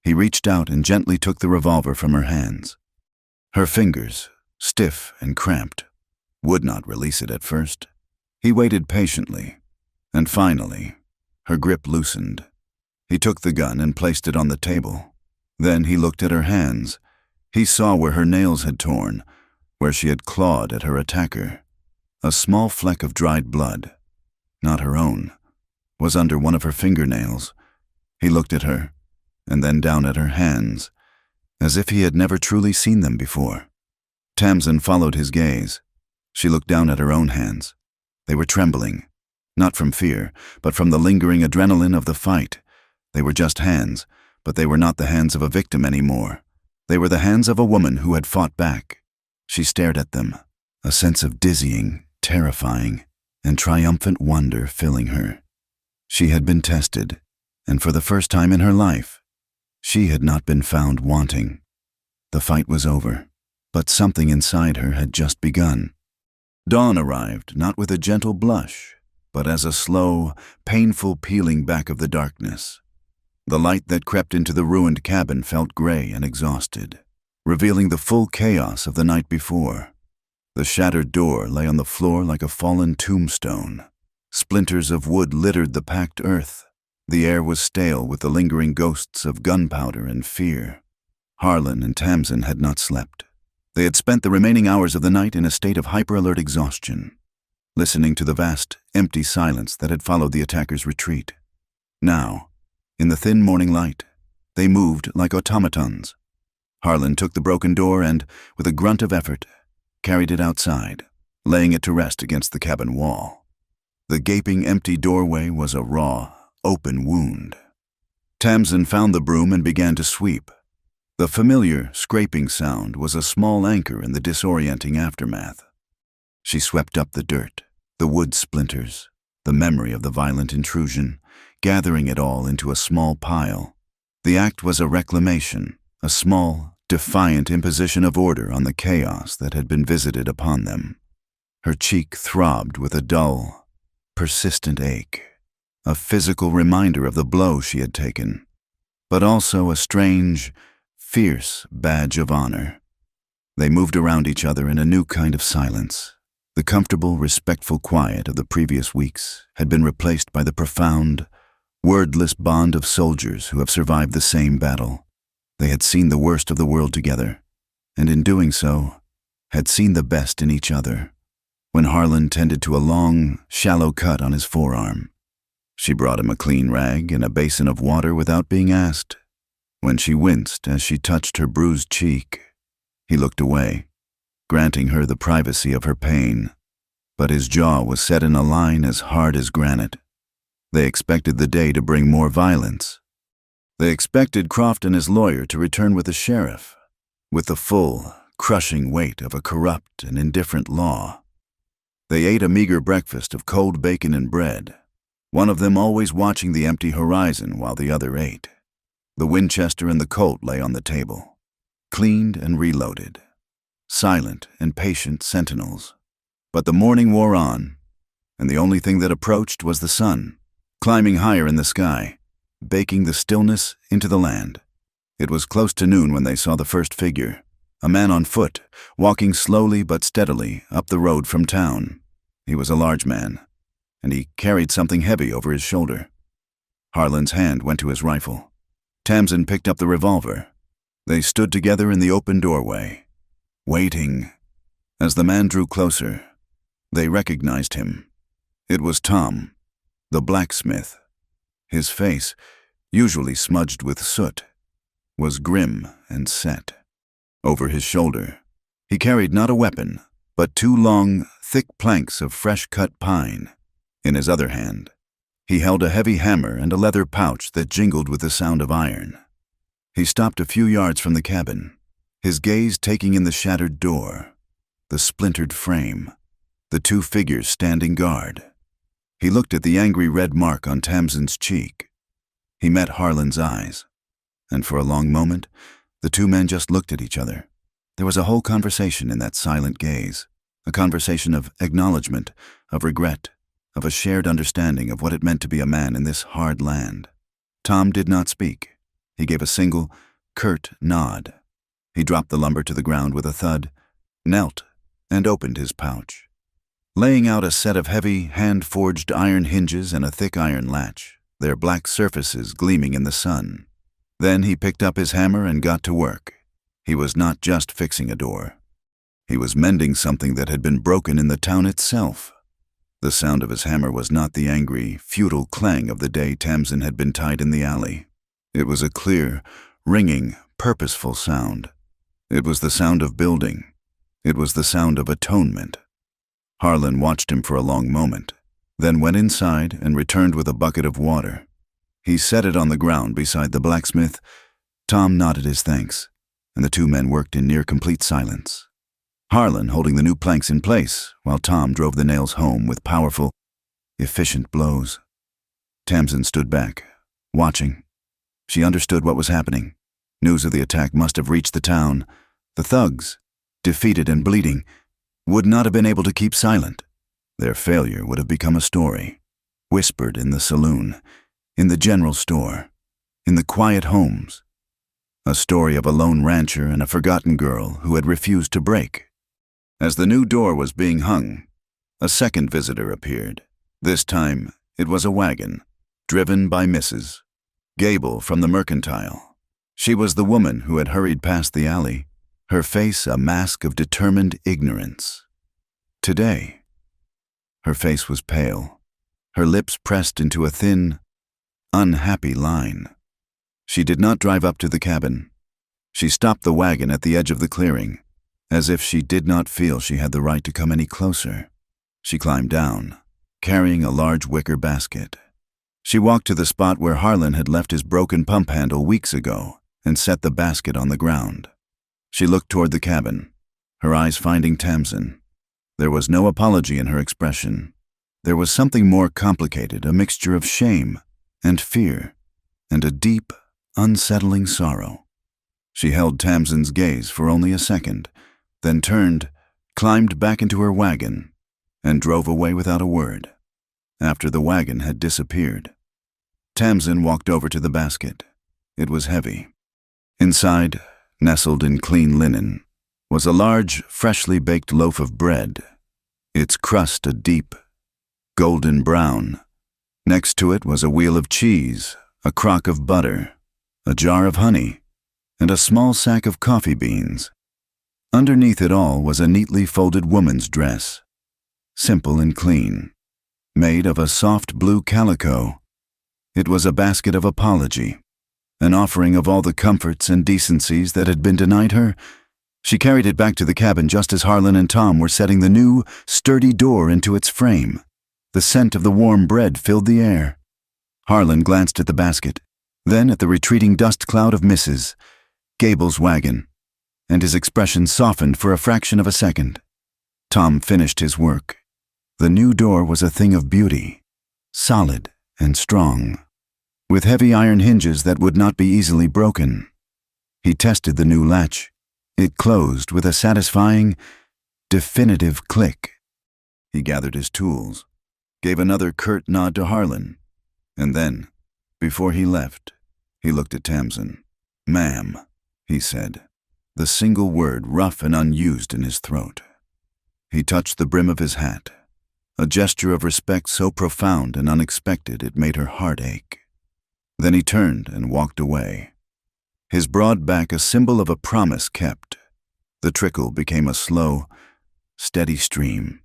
He reached out and gently took the revolver from her hands. Her fingers, stiff and cramped, would not release it at first. He waited patiently, and finally, her grip loosened. He took the gun and placed it on the table. Then he looked at her hands. He saw where her nails had torn, where she had clawed at her attacker. A small fleck of dried blood, not her own, was under one of her fingernails. He looked at her, and then down at her hands, as if he had never truly seen them before. Tamsin followed his gaze. She looked down at her own hands. They were trembling, not from fear, but from the lingering adrenaline of the fight. They were just hands, but they were not the hands of a victim anymore. They were the hands of a woman who had fought back. She stared at them, a sense of dizzying, terrifying, and triumphant wonder filling her. She had been tested, and for the first time in her life, she had not been found wanting. The fight was over, but something inside her had just begun. Dawn arrived not with a gentle blush, but as a slow, painful peeling back of the darkness. The light that crept into the ruined cabin felt gray and exhausted, revealing the full chaos of the night before. The shattered door lay on the floor like a fallen tombstone. Splinters of wood littered the packed earth. The air was stale with the lingering ghosts of gunpowder and fear. Harlan and Tamsin had not slept. They had spent the remaining hours of the night in a state of hyper-alert exhaustion, listening to the vast, empty silence that had followed the attacker's retreat. Now, in the thin morning light, they moved like automatons. Harlan took the broken door and, with a grunt of effort, carried it outside, laying it to rest against the cabin wall. The gaping, empty doorway was a raw, open wound. Tamsin found the broom and began to sweep. The familiar, scraping sound was a small anchor in the disorienting aftermath. She swept up the dirt, the wood splinters, the memory of the violent intrusion, gathering it all into a small pile. The act was a reclamation, a small, defiant imposition of order on the chaos that had been visited upon them. Her cheek throbbed with a dull, persistent ache, a physical reminder of the blow she had taken, but also a strange, fierce badge of honor. They moved around each other in a new kind of silence. The comfortable, respectful quiet of the previous weeks had been replaced by the profound, wordless bond of soldiers who have survived the same battle. They had seen the worst of the world together, and in doing so, had seen the best in each other. When Harlan tended to a long, shallow cut on his forearm, she brought him a clean rag and a basin of water without being asked. When she winced as she touched her bruised cheek, he looked away, granting her the privacy of her pain, but his jaw was set in a line as hard as granite. They expected the day to bring more violence. They expected Croft and his lawyer to return with the sheriff, with the full, crushing weight of a corrupt and indifferent law. They ate a meager breakfast of cold bacon and bread, one of them always watching the empty horizon while the other ate. The Winchester and the Colt lay on the table, cleaned and reloaded, silent and patient sentinels. But the morning wore on, and the only thing that approached was the sun, climbing higher in the sky, baking the stillness into the land. It was close to noon when they saw the first figure, a man on foot, walking slowly but steadily up the road from town. He was a large man, and he carried something heavy over his shoulder. Harlan's hand went to his rifle. Tamsin picked up the revolver. They stood together in the open doorway, waiting, As the man drew closer, they recognized him. It was Tom, the blacksmith. His face, usually smudged with soot, was grim and set. Over his shoulder, he carried not a weapon, but 2 long, thick planks of fresh-cut pine. In his other hand, he held a heavy hammer and a leather pouch that jingled with the sound of iron. He stopped a few yards from the cabin, his gaze taking in the shattered door, the splintered frame, the 2 figures standing guard. He looked at the angry red mark on Tamsin's cheek. He met Harlan's eyes, and for a long moment, the 2 men just looked at each other. There was a whole conversation in that silent gaze, a conversation of acknowledgement, of regret, of a shared understanding of what it meant to be a man in this hard land. Tom did not speak. He gave a single, curt nod. He dropped the lumber to the ground with a thud, knelt, and opened his pouch. Laying out a set of heavy, hand-forged iron hinges and a thick iron latch, their black surfaces gleaming in the sun. Then he picked up his hammer and got to work. He was not just fixing a door. He was mending something that had been broken in the town itself. The sound of his hammer was not the angry, futile clang of the day Tamsin had been tied in the alley. It was a clear, ringing, purposeful sound. It was the sound of building. It was the sound of atonement. Harlan watched him for a long moment, then went inside and returned with a bucket of water. He set it on the ground beside the blacksmith. Tom nodded his thanks, and the 2 men worked in near-complete silence. Harlan holding the new planks in place, while Tom drove the nails home with powerful, efficient blows. Tamsin stood back, watching. She understood what was happening. News of the attack must have reached the town. The thugs, defeated and bleeding, would not have been able to keep silent. Their failure would have become a story, whispered in the saloon, in the general store, in the quiet homes. A story of a lone rancher and a forgotten girl who had refused to break. As the new door was being hung, a second visitor appeared. This time, it was a wagon, driven by Mrs. Gable from the Mercantile. She was the woman who had hurried past the alley, her face a mask of determined ignorance. Today, her face was pale, her lips pressed into a thin, unhappy line. She did not drive up to the cabin. She stopped the wagon at the edge of the clearing, as if she did not feel she had the right to come any closer. She climbed down, carrying a large wicker basket. She walked to the spot where Harlan had left his broken pump handle weeks ago and set the basket on the ground. She looked toward the cabin, her eyes finding Tamsin. There was no apology in her expression. There was something more complicated, a mixture of shame and fear and a deep, unsettling sorrow. She held Tamsin's gaze for only a second, then turned, climbed back into her wagon, and drove away without a word. After the wagon had disappeared, Tamsin walked over to the basket. It was heavy. Inside, nestled in clean linen, was a large, freshly baked loaf of bread, its crust a deep, golden brown. Next to it was a wheel of cheese, a crock of butter, a jar of honey, and a small sack of coffee beans. Underneath it all was a neatly folded woman's dress, simple and clean, made of a soft blue calico. It was a basket of apology, an offering of all the comforts and decencies that had been denied her. She carried it back to the cabin just as Harlan and Tom were setting the new, sturdy door into its frame. The scent of the warm bread filled the air. Harlan glanced at the basket, then at the retreating dust cloud of Mrs. Gable's wagon, and his expression softened for a fraction of a second. Tom finished his work. The new door was a thing of beauty, solid and strong, with heavy iron hinges that would not be easily broken. He tested the new latch. It closed with a satisfying, definitive click. He gathered his tools, gave another curt nod to Harlan, and then, before he left, he looked at Tamsin. "Ma'am," he said, the single word rough and unused in his throat. He touched the brim of his hat, a gesture of respect so profound and unexpected it made her heart ache. Then he turned and walked away, his broad back a symbol of a promise kept. The trickle became a slow, steady stream.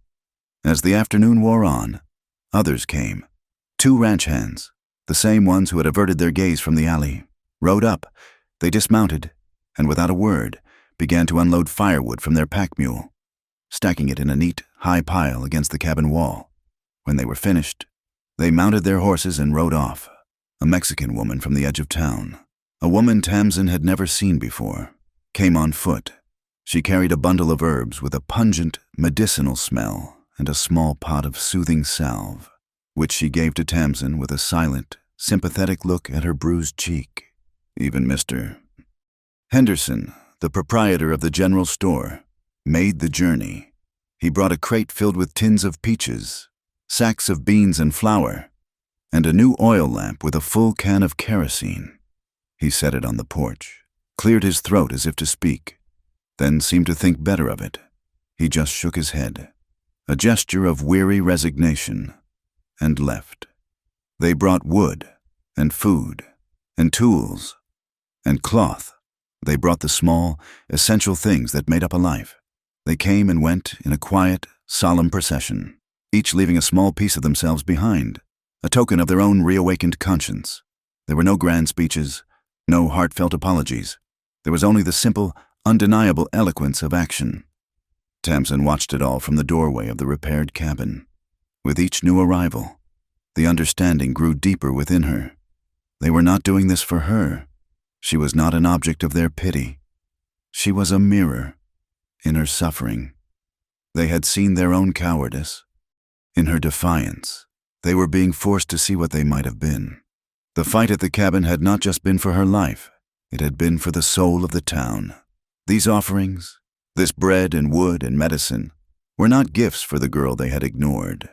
As the afternoon wore on, others came. 2 ranch hands, the same ones who had averted their gaze from the alley, rode up. They dismounted, and without a word, began to unload firewood from their pack mule, stacking it in a neat, high pile against the cabin wall. When they were finished, they mounted their horses and rode off. A Mexican woman from the edge of town, a woman Tamsin had never seen before, came on foot. She carried a bundle of herbs with a pungent, medicinal smell and a small pot of soothing salve, which she gave to Tamsin with a silent, sympathetic look at her bruised cheek. Even Mr. Henderson, the proprietor of the general store, made the journey. He brought a crate filled with tins of peaches, sacks of beans and flour, and a new oil lamp with a full can of kerosene. He set it on the porch, cleared his throat as if to speak, then seemed to think better of it. He just shook his head, a gesture of weary resignation, and left. They brought wood and food and tools and cloth. They brought the small, essential things that made up a life. They came and went in a quiet, solemn procession, each leaving a small piece of themselves behind, a token of their own reawakened conscience. There were no grand speeches, no heartfelt apologies. There was only the simple, undeniable eloquence of action. Tamsin watched it all from the doorway of the repaired cabin. With each new arrival, the understanding grew deeper within her. They were not doing this for her. She was not an object of their pity. She was a mirror in her suffering. They had seen their own cowardice. In her defiance, they were being forced to see what they might have been. The fight at the cabin had not just been for her life. It had been for the soul of the town. These offerings, this bread and wood and medicine, were not gifts for the girl they had ignored.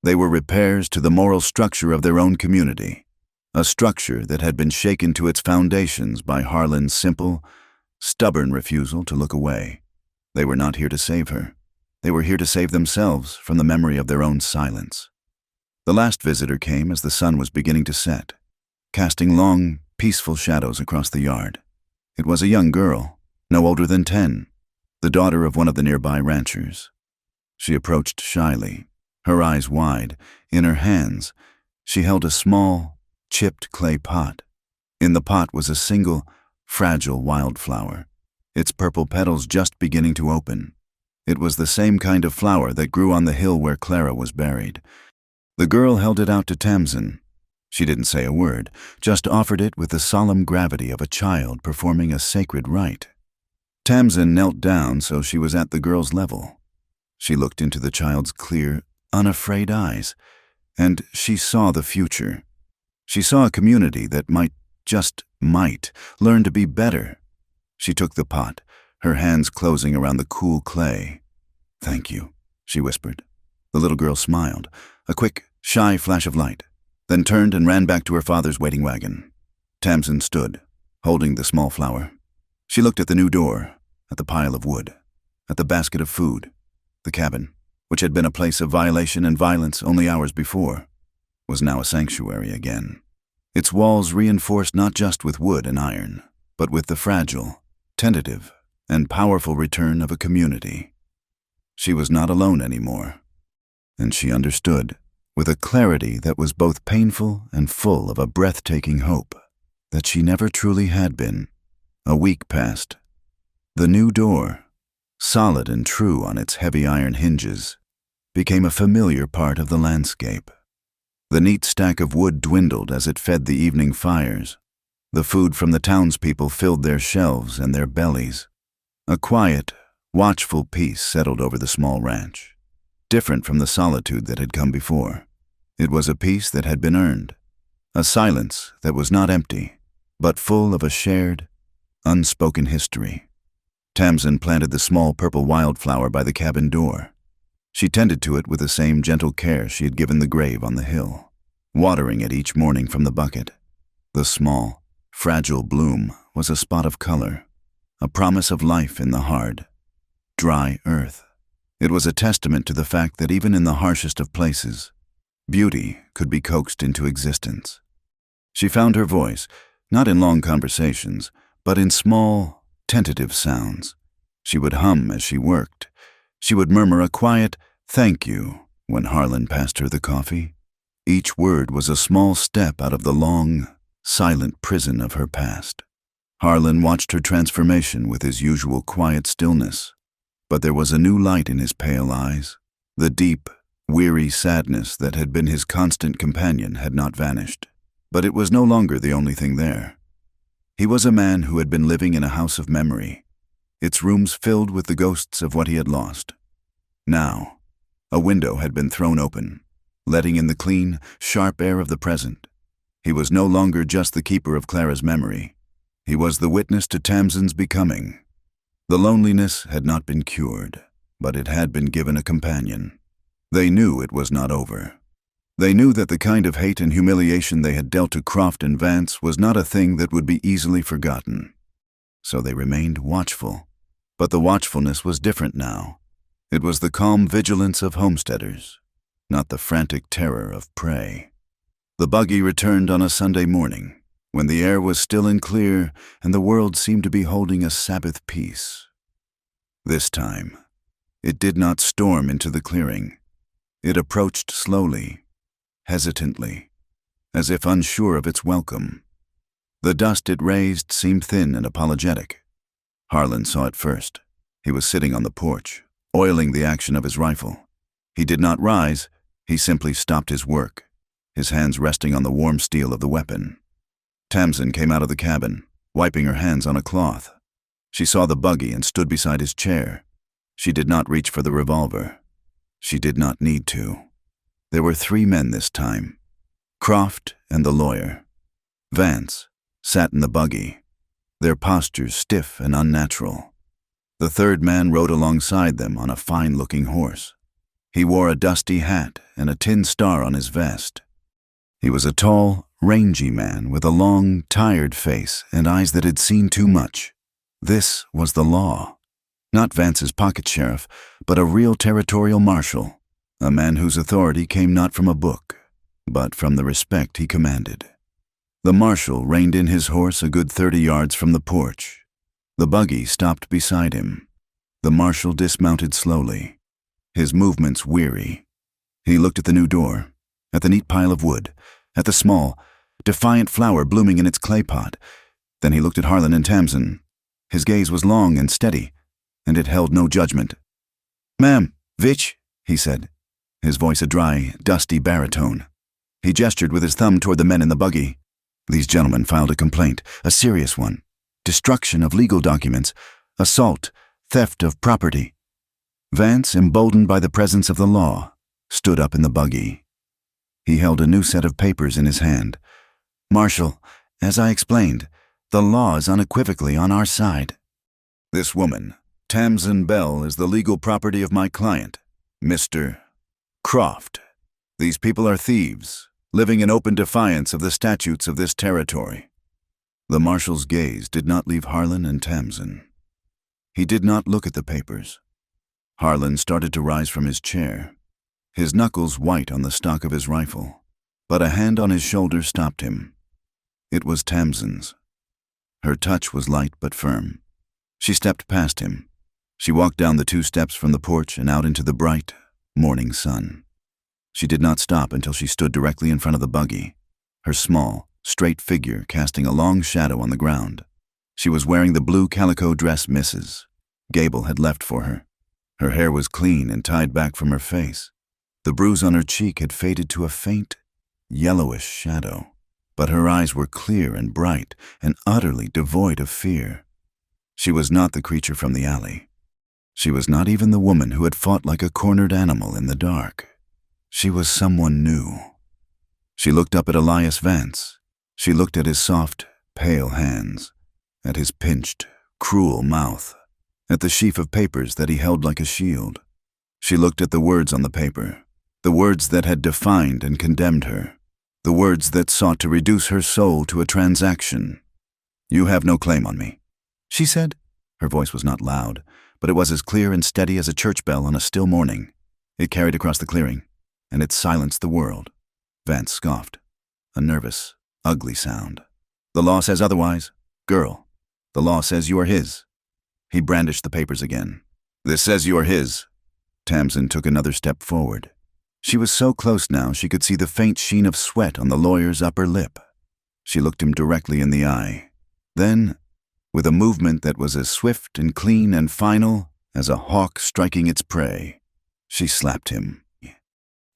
They were repairs to the moral structure of their own community, a structure that had been shaken to its foundations by Harlan's simple, stubborn refusal to look away. They were not here to save her. They were here to save themselves from the memory of their own silence. The last visitor came as the sun was beginning to set, casting long, peaceful shadows across the yard. It was a young girl, no older than 10, the daughter of one of the nearby ranchers. She approached shyly, her eyes wide. In her hands, she held a small, chipped clay pot. In the pot was a single, fragile wildflower, its purple petals just beginning to open. It was the same kind of flower that grew on the hill where Clara was buried. The girl held it out to Tamsin. She didn't say a word, just offered it with the solemn gravity of a child performing a sacred rite. Tamsin knelt down so she was at the girl's level. She looked into the child's clear, unafraid eyes, and she saw the future. She saw a community that might, learn to be better. She took the pot, her hands closing around the cool clay. "Thank you," she whispered. The little girl smiled, a quick, shy flash of light, then turned and ran back to her father's waiting wagon. Tamsin stood, holding the small flower. She looked at the new door, at the pile of wood, at the basket of food. The cabin, which had been a place of violation and violence only hours before, was now a sanctuary again. Its walls reinforced not just with wood and iron, but with the fragile, tentative, and powerful return of a community. She was not alone anymore, and she understood, with a clarity that was both painful and full of a breathtaking hope, that she never truly had been. A week passed. The new door, solid and true on its heavy iron hinges, became a familiar part of the landscape. The neat stack of wood dwindled as it fed the evening fires. The food from the townspeople filled their shelves and their bellies. A quiet, watchful peace settled over the small ranch, different from the solitude that had come before. It was a peace that had been earned, a silence that was not empty, but full of a shared, unspoken history. Tamsin planted the small purple wildflower by the cabin door. She tended to it with the same gentle care she had given the grave on the hill, watering it each morning from the bucket. The small, fragile bloom was a spot of color, a promise of life in the hard, dry earth. It was a testament to the fact that even in the harshest of places, beauty could be coaxed into existence. She found her voice, not in long conversations, but in small, tentative sounds. She would hum as she worked, She would murmur a quiet, "Thank you," when Harlan passed her the coffee. Each word was a small step out of the long, silent prison of her past. Harlan watched her transformation with his usual quiet stillness, but there was a new light in his pale eyes. The deep, weary sadness that had been his constant companion had not vanished, but it was no longer the only thing there. He was a man who had been living in a house of memory, its rooms filled with the ghosts of what he had lost. Now, a window had been thrown open, letting in the clean, sharp air of the present. He was no longer just the keeper of Clara's memory. He was the witness to Tamsin's becoming. The loneliness had not been cured, but it had been given a companion. They knew it was not over. They knew that the kind of hate and humiliation they had dealt to Croft and Vance was not a thing that would be easily forgotten. So they remained watchful. But the watchfulness was different now. It was the calm vigilance of homesteaders, not the frantic terror of prey. The buggy returned on a Sunday morning, when the air was still and clear and the world seemed to be holding a Sabbath peace. This time, it did not storm into the clearing. It approached slowly, hesitantly, as if unsure of its welcome. The dust it raised seemed thin and apologetic. Harlan saw it first. He was sitting on the porch, oiling the action of his rifle. He did not rise, he simply stopped his work, his hands resting on the warm steel of the weapon. Tamsin came out of the cabin, wiping her hands on a cloth. She saw the buggy and stood beside his chair. She did not reach for the revolver. She did not need to. There were 3 men this time, Croft and the lawyer. Vance sat in the buggy, their postures stiff and unnatural. The 3rd man rode alongside them on a fine-looking horse. He wore a dusty hat and a tin star on his vest. He was a tall, rangy man with a long, tired face and eyes that had seen too much. This was the law. Not Vance's pocket sheriff, but a real territorial marshal, a man whose authority came not from a book, but from the respect he commanded. The marshal reined in his horse a good 30 yards from the porch. The buggy stopped beside him. The marshal dismounted slowly, his movements weary. He looked at the new door, at the neat pile of wood, at the small, defiant flower blooming in its clay pot. Then he looked at Harlan and Tamsin. His gaze was long and steady, and it held no judgment. "Ma'am, Vitch," he said, his voice a dry, dusty baritone. He gestured with his thumb toward the men in the buggy. These gentlemen filed a complaint, a serious one. Destruction of legal documents, assault, theft of property. Vance, emboldened by the presence of the law, stood up in the buggy. He held a new set of papers in his hand. "Marshal, as I explained, the law is unequivocally on our side. This woman, Tamsin Bell, is the legal property of my client, Mr. Croft. These people are thieves, living in open defiance of the statutes of this territory." The marshal's gaze did not leave Harlan and Tamsin. He did not look at the papers. Harlan started to rise from his chair, his knuckles white on the stock of his rifle, but a hand on his shoulder stopped him. It was Tamsin's. Her touch was light but firm. She stepped past him. She walked down the 2 steps from the porch and out into the bright, morning sun. She did not stop until she stood directly in front of the buggy, her small, straight figure casting a long shadow on the ground. She was wearing the blue calico dress Mrs. Gable had left for her. Her hair was clean and tied back from her face. The bruise on her cheek had faded to a faint, yellowish shadow, but her eyes were clear and bright and utterly devoid of fear. She was not the creature from the alley. She was not even the woman who had fought like a cornered animal in the dark. She was someone new. She looked up at Elias Vance. She looked at his soft, pale hands, at his pinched, cruel mouth, at the sheaf of papers that he held like a shield. She looked at the words on the paper, the words that had defined and condemned her, the words that sought to reduce her soul to a transaction. "You have no claim on me," she said. Her voice was not loud, but it was as clear and steady as a church bell on a still morning. It carried across the clearing, and it silenced the world. Vance scoffed, a nervous, ugly sound. "The law says otherwise. Girl, the law says you are his." He brandished the papers again. "This says you are his. Tamsin took another step forward. She was so close now she could see the faint sheen of sweat on the lawyer's upper lip. She looked him directly in the eye. Then, with a movement that was as swift and clean and final as a hawk striking its prey, she slapped him.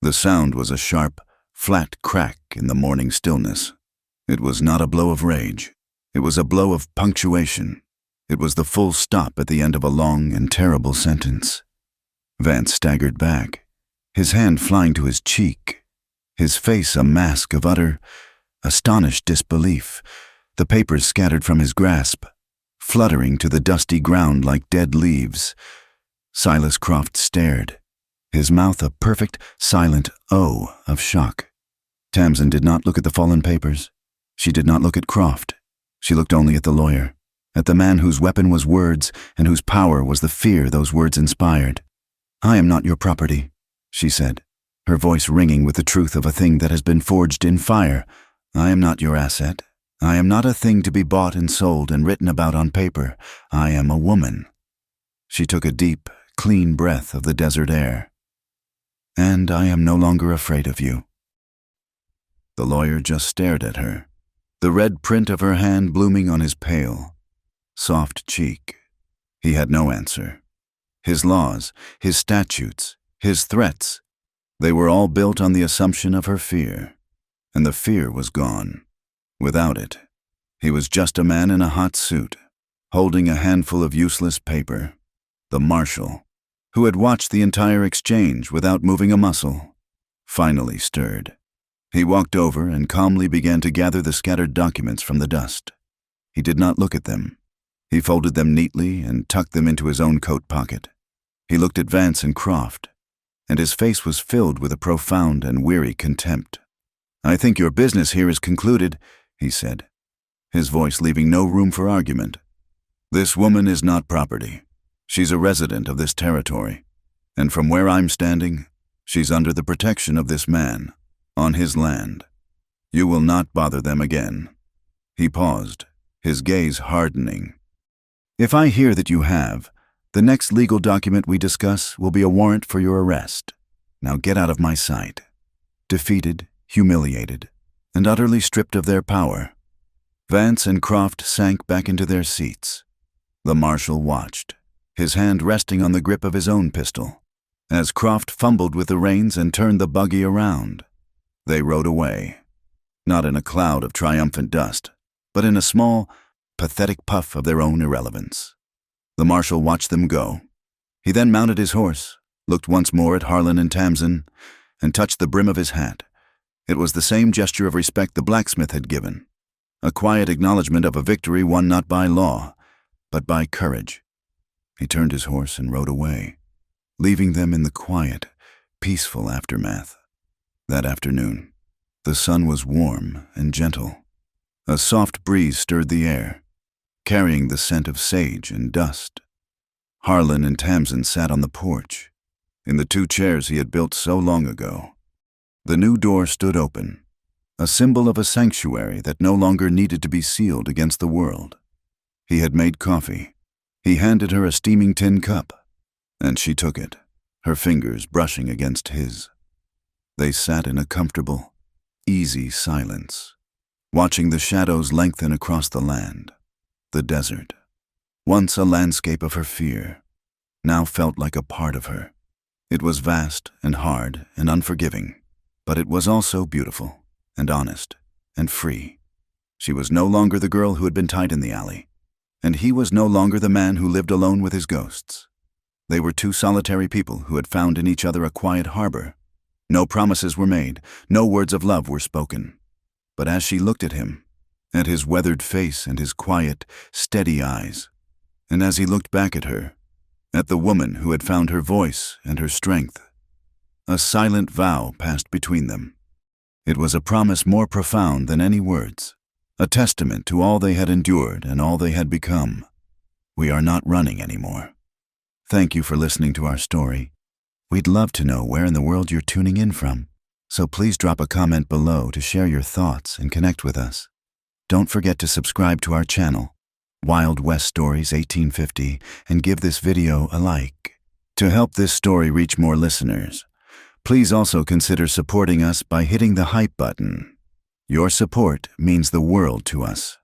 The sound was a sharp, flat crack in the morning stillness. It was not a blow of rage. It was a blow of punctuation. It was the full stop at the end of a long and terrible sentence. Vance staggered back, his hand flying to his cheek, his face a mask of utter, astonished disbelief, the papers scattered from his grasp, fluttering to the dusty ground like dead leaves. Silas Croft stared, his mouth a perfect, silent O of shock. Tamsin did not look at the fallen papers. She did not look at Croft. She looked only at the lawyer, at the man whose weapon was words and whose power was the fear those words inspired. "I am not your property," she said, her voice ringing with the truth of a thing that has been forged in fire. "I am not your asset. I am not a thing to be bought and sold and written about on paper. I am a woman." She took a deep, clean breath of the desert air. "And I am no longer afraid of you." The lawyer just stared at her, the red print of her hand blooming on his pale, soft cheek. He had no answer. His laws, his statutes, his threats, they were all built on the assumption of her fear, and the fear was gone. Without it, he was just a man in a hot suit, holding a handful of useless paper. The marshal, who had watched the entire exchange without moving a muscle, finally stirred. He walked over and calmly began to gather the scattered documents from the dust. He did not look at them. He folded them neatly and tucked them into his own coat pocket. He looked at Vance and Croft, and his face was filled with a profound and weary contempt. "I think your business here is concluded," he said, his voice leaving no room for argument. "This woman is not property. She's a resident of this territory, and from where I'm standing, she's under the protection of this man, on his land. You will not bother them again." He paused, his gaze hardening. "If I hear that you have, the next legal document we discuss will be a warrant for your arrest. Now get out of my sight." Defeated, humiliated, and utterly stripped of their power, Vance and Croft sank back into their seats. The marshal watched, his hand resting on the grip of his own pistol, as Croft fumbled with the reins and turned the buggy around. They rode away, not in a cloud of triumphant dust, but in a small, pathetic puff of their own irrelevance. The marshal watched them go. He then mounted his horse, looked once more at Harlan and Tamsin, and touched the brim of his hat. It was the same gesture of respect the blacksmith had given, a quiet acknowledgement of a victory won not by law, but by courage. He turned his horse and rode away, leaving them in the quiet, peaceful aftermath. That afternoon, the sun was warm and gentle. A soft breeze stirred the air, carrying the scent of sage and dust. Harlan and Tamsin sat on the porch, in the two chairs he had built so long ago. The new door stood open, a symbol of a sanctuary that no longer needed to be sealed against the world. He had made coffee. He handed her a steaming tin cup, and she took it, her fingers brushing against his. They sat in a comfortable, easy silence, watching the shadows lengthen across the land. The desert, once a landscape of her fear, now felt like a part of her. It was vast and hard and unforgiving, but it was also beautiful and honest and free. She was no longer the girl who had been tied in the alley, and he was no longer the man who lived alone with his ghosts. They were two solitary people who had found in each other a quiet harbor. No promises were made, no words of love were spoken. But as she looked at him, at his weathered face and his quiet, steady eyes, and as he looked back at her, at the woman who had found her voice and her strength, a silent vow passed between them. It was a promise more profound than any words, a testament to all they had endured and all they had become. We are not running anymore. Thank you for listening to our story. We'd love to know where in the world you're tuning in from, so please drop a comment below to share your thoughts and connect with us. Don't forget to subscribe to our channel, Wild West Stories 1850, and give this video a like. To help this story reach more listeners, please also consider supporting us by hitting the hype button. Your support means the world to us.